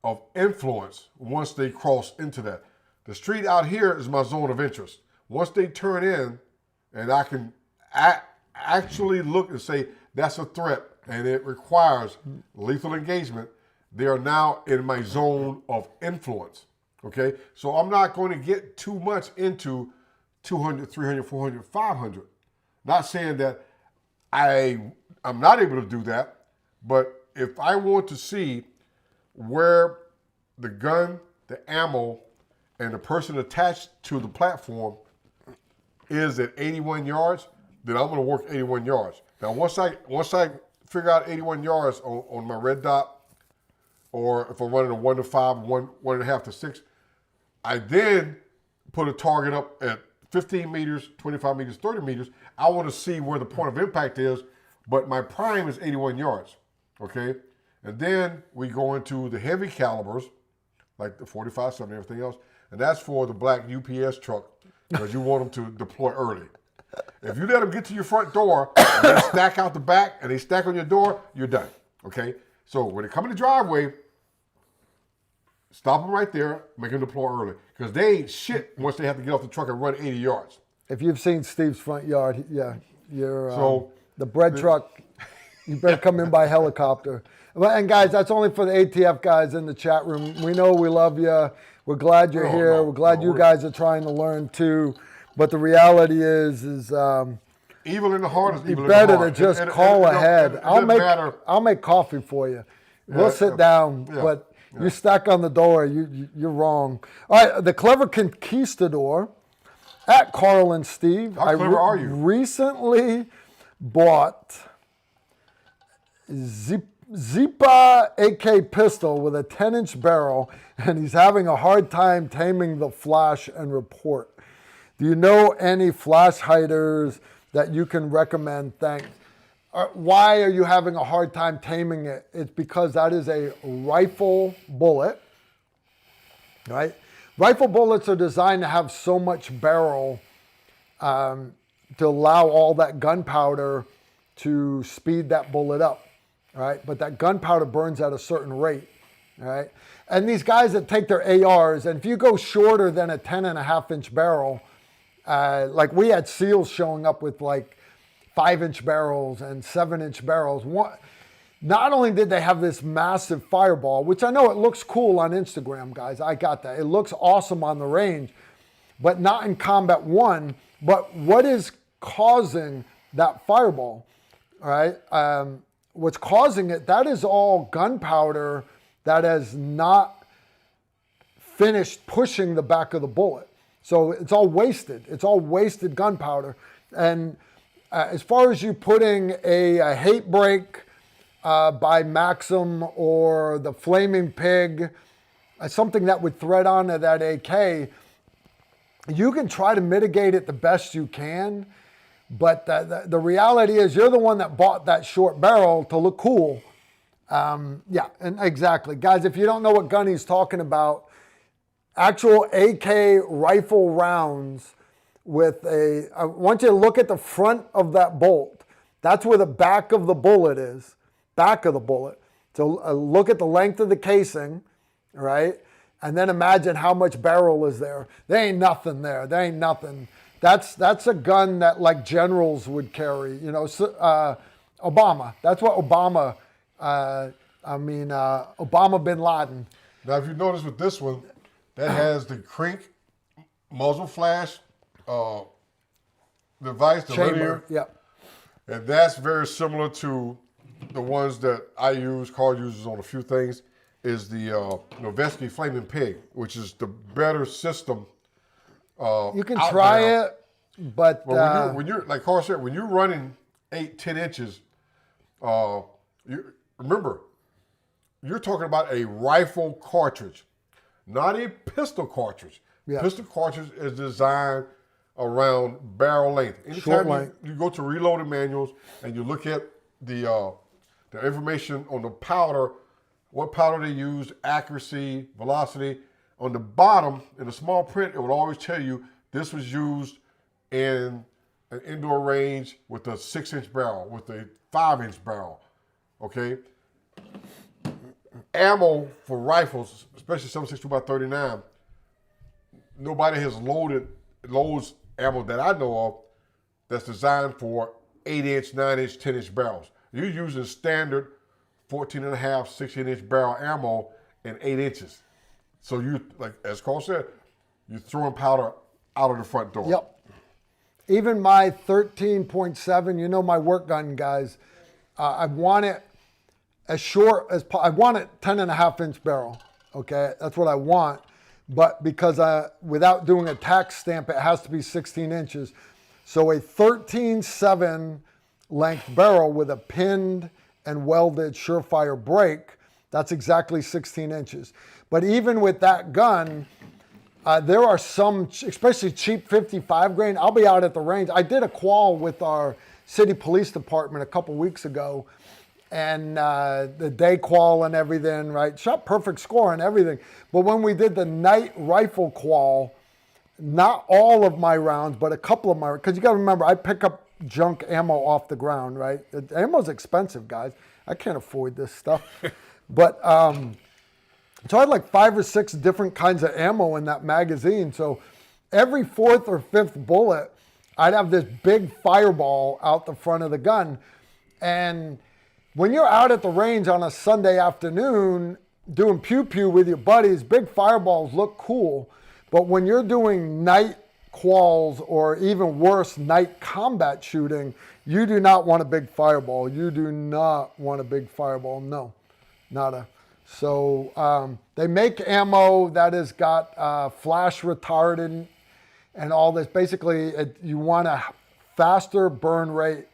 of influence once they cross into that. The street out here is my zone of interest. Once they turn in, and I can actually look and say, that's a threat, and it requires lethal engagement, they are now in my zone of influence, okay? So I'm not going to get too much into 200, 300, 400, 500. Not saying that I'm not able to do that, but if I want to see where the gun, the ammo, and the person attached to the platform is at 81 yards, then I'm going to work 81 yards. Now, once I figure out 81 yards on my red dot, or if I'm running a 1 to 5, 1.5 to 6, I then put a target up at 15 meters, 25 meters, 30 meters. I want to see where the point of impact is, but my prime is 81 yards, okay? And then we go into the heavy calibers, like the 45, 70, everything else, and that's for the black UPS truck, because you want them to deploy early. If you let them get to your front door, and they stack out the back, and they stack on your door, you're done, okay? So when they come in the driveway, stop them right there, make them deploy early, because they ain't shit once they have to get off the truck and run 80 yards. If you've seen Steve's front yard, you're the bread truck, you better come in by helicopter. And guys, that's only for the ATF guys in the chat room. We know we love you. We're glad you're here. We're glad you guys are trying to learn too. But the reality is evil in the heart is evil in the heart. Better to just call ahead. I'll make coffee for you. We'll sit down, but you stack on the door. You're wrong. All right, the Clever Conquistador at Carl and Steve. How clever are you? Recently bought Zipa AK pistol with a 10-inch barrel, and he's having a hard time taming the flash and report. Do you know any flash hiders that you can recommend? Thanks. Why are you having a hard time taming it? It's because that is a rifle bullet, right? Rifle bullets are designed to have so much barrel to allow all that gunpowder to speed that bullet up, right? But that gunpowder burns at a certain rate, right? And these guys that take their ARs, and if you go shorter than a 10.5-inch barrel, like we had SEALs showing up with like 5-inch barrels and 7-inch barrels. Not only did they have this massive fireball, which I know it looks cool on Instagram, guys. I got that. It looks awesome on the range, but not in Combat 1. But what is causing that fireball, all right? What's causing it, that is all gunpowder that has not finished pushing the back of the bullet. So it's all wasted. It's all wasted gunpowder. And as far as you putting a hate break by Maxim or the Flaming Pig, something that would thread onto that AK, you can try to mitigate it the best you can, but the reality is you're the one that bought that short barrel to look cool. Yeah, and exactly. Guys, if you don't know what gun he's talking about, actual AK rifle rounds with I want you to look at the front of that bolt. That's where the back of the bullet is, back of the bullet. So look at the length of the casing, right? And then imagine how much barrel is there. There ain't nothing there. There ain't nothing. That's a gun that like generals would carry. You know, Obama. That's what Obama. Obama bin Laden. Now, if you notice with this one, that has the crank muzzle flash device, the linear. Yep. And that's very similar to the ones that I use, Carl uses on a few things, is the Novetzke Flaming Pig, which is the better system. You can try it, but when you're like Carl said, when you're running 8-10 inches, remember, you're talking about a rifle cartridge, not a pistol cartridge. Yeah. Pistol cartridge is designed around barrel length. Anytime you go to reloading manuals and you look at the information on the powder, what powder they use, accuracy, velocity, on the bottom in the small print, it would always tell you this was used in an indoor range with a 6-inch barrel, with a 5-inch barrel. Okay? Ammo for rifles, especially 7.62x39, nobody has loads ammo that I know of that's designed for 8-inch, 9-inch, 10-inch barrels. You're using standard 14.5, 16-inch barrel ammo in 8 inches. So you, like as Carl said, you're throwing powder out of the front door. Yep. Even my 13.7, you know my work gun, guys, I want it as short as I want it 10.5-inch barrel. Okay, that's what I want. But because without doing a tax stamp, it has to be 16 inches. So a 13.7 length barrel with a pinned and welded Surefire brake, that's exactly 16 inches. But even with that gun, there are some, especially cheap 55 grain. I'll be out at the range. I did a qual with our city police department a couple weeks ago, and the day qual and everything, right? Shot perfect score and everything. But when we did the night rifle qual, not all of my rounds, but a couple of my, because you got to remember, I pick up junk ammo off the ground, right? Ammo's expensive, guys. I can't afford this stuff. But so I had like 5 or 6 different kinds of ammo in that magazine. So every 4th or 5th bullet, I'd have this big fireball out the front of the gun. And when you're out at the range on a Sunday afternoon doing pew-pew with your buddies, big fireballs look cool. But when you're doing night quals or even worse, night combat shooting, you do not want a big fireball. You do not want a big fireball. No, nada. So they make ammo that has got flash retardant and all this. Basically, you want a faster burn rate,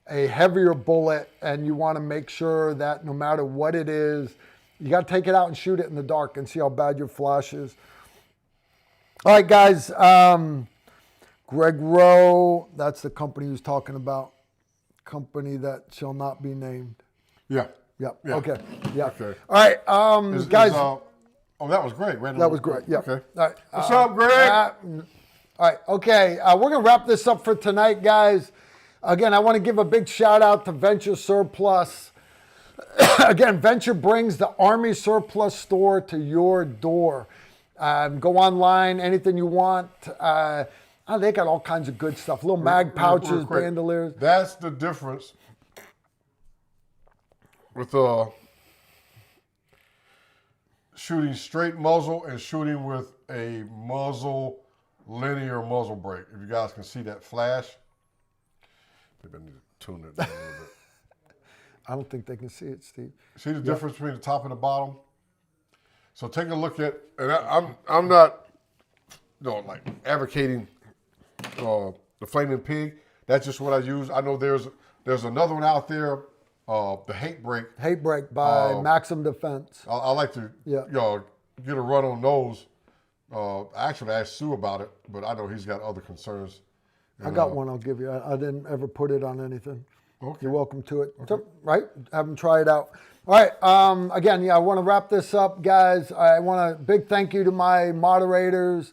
a heavier bullet, and you want to make sure that no matter what it is, you got to take it out and shoot it in the dark and see how bad your flash is. All right, guys. Greg Rowe, that's the company he was talking about. Company that shall not be named. Yeah. Yep. Yeah. Okay. Yeah. Okay. All right, guys. Oh, that was great. That was great. Yeah. Okay. All right. What's up, Greg? All right. Okay. We're going to wrap this up for tonight, guys. Again, I want to give a big shout out to Venture Surplus. Again, Venture brings the Army Surplus store to your door. Go online, anything you want. They got all kinds of good stuff. Little mag pouches, Real quick. bandoliers. That's the difference with shooting straight muzzle and shooting with a linear muzzle brake. If you guys can see that flash, maybe I need to tune it down a little bit. I don't think they can see it, Steve. See the difference between the top and the bottom? So take a look at, and I'm not, like advocating the Flaming Pig. That's just what I use. I know there's another one out there, the Hate Break. Hate Break by Maxim Defense. I like to get a run on those. Actually, I asked Sue about it, but I know he's got other concerns. I got one I'll give you. I didn't ever put it on anything. Okay. You're welcome to it. Okay. Right? Have them try it out. All right. Again, I want to wrap this up, guys. I want a big thank you to my moderators,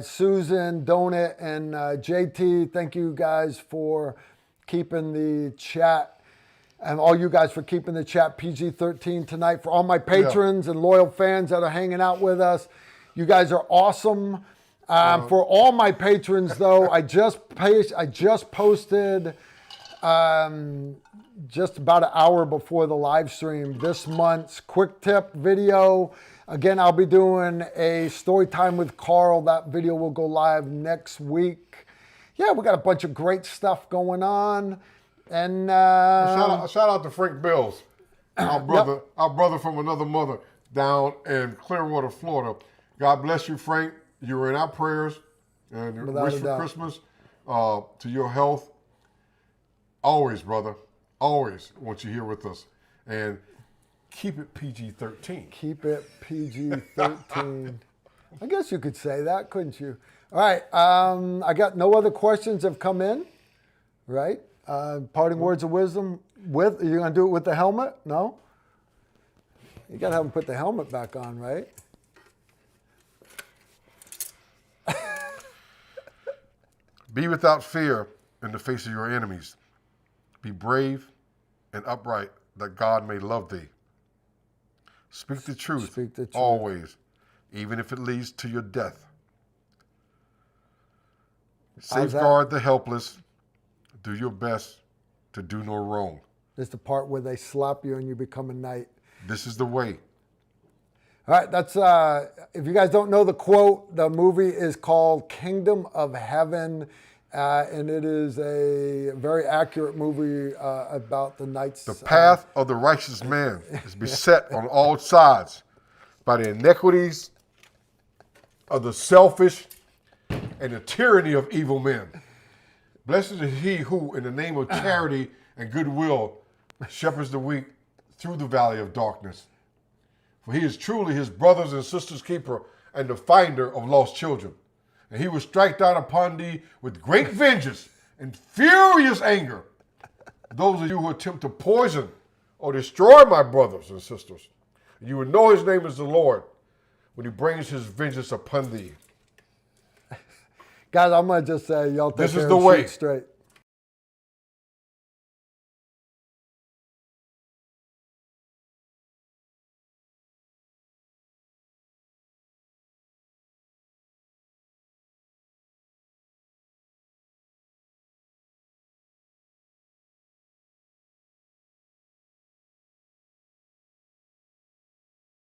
Susan, Donut, and JT. Thank you guys for keeping the chat, and all you guys for keeping the chat PG-13 tonight. For all my patrons and loyal fans that are hanging out with us, you guys are awesome. For all my patrons, though, I just posted just about an hour before the live stream this month's quick tip video. Again, I'll be doing a story time with Carl. That video will go live next week. Yeah, we got a bunch of great stuff going on. And shout out to Frank Bills, our brother from another mother down in Clearwater, Florida. God bless you, Frank. You were in our prayers, and wish for Christmas to your health. Always, brother. Always want you here with us. And keep it PG-13. Keep it PG-13. I guess you could say that, couldn't you? All right. I got no other questions have come in, right? Parting words of wisdom. Are you going to do it with the helmet? No? You got to have him put the helmet back on, right? Be without fear in the face of your enemies. Be brave and upright, that God may love thee. Speak the truth, always, even if it leads to your death. Safeguard the helpless. Do your best to do no wrong. This is the part where they slap you and you become a knight. This is the way. All right, that's if you guys don't know the quote, the movie is called Kingdom of Heaven. And it is a very accurate movie about the knights. The path of the righteous man is beset on all sides by the iniquities of the selfish and the tyranny of evil men. Blessed is he who, in the name of charity and goodwill, shepherds the weak through the valley of darkness. For he is truly his brothers and sisters' keeper and the finder of lost children. And he will strike down upon thee with great vengeance and furious anger those of you who attempt to poison or destroy my brothers and sisters. You will know his name is the Lord when he brings his vengeance upon thee. Guys, I'm going to just say, y'all take This care is the and way. shoot straight.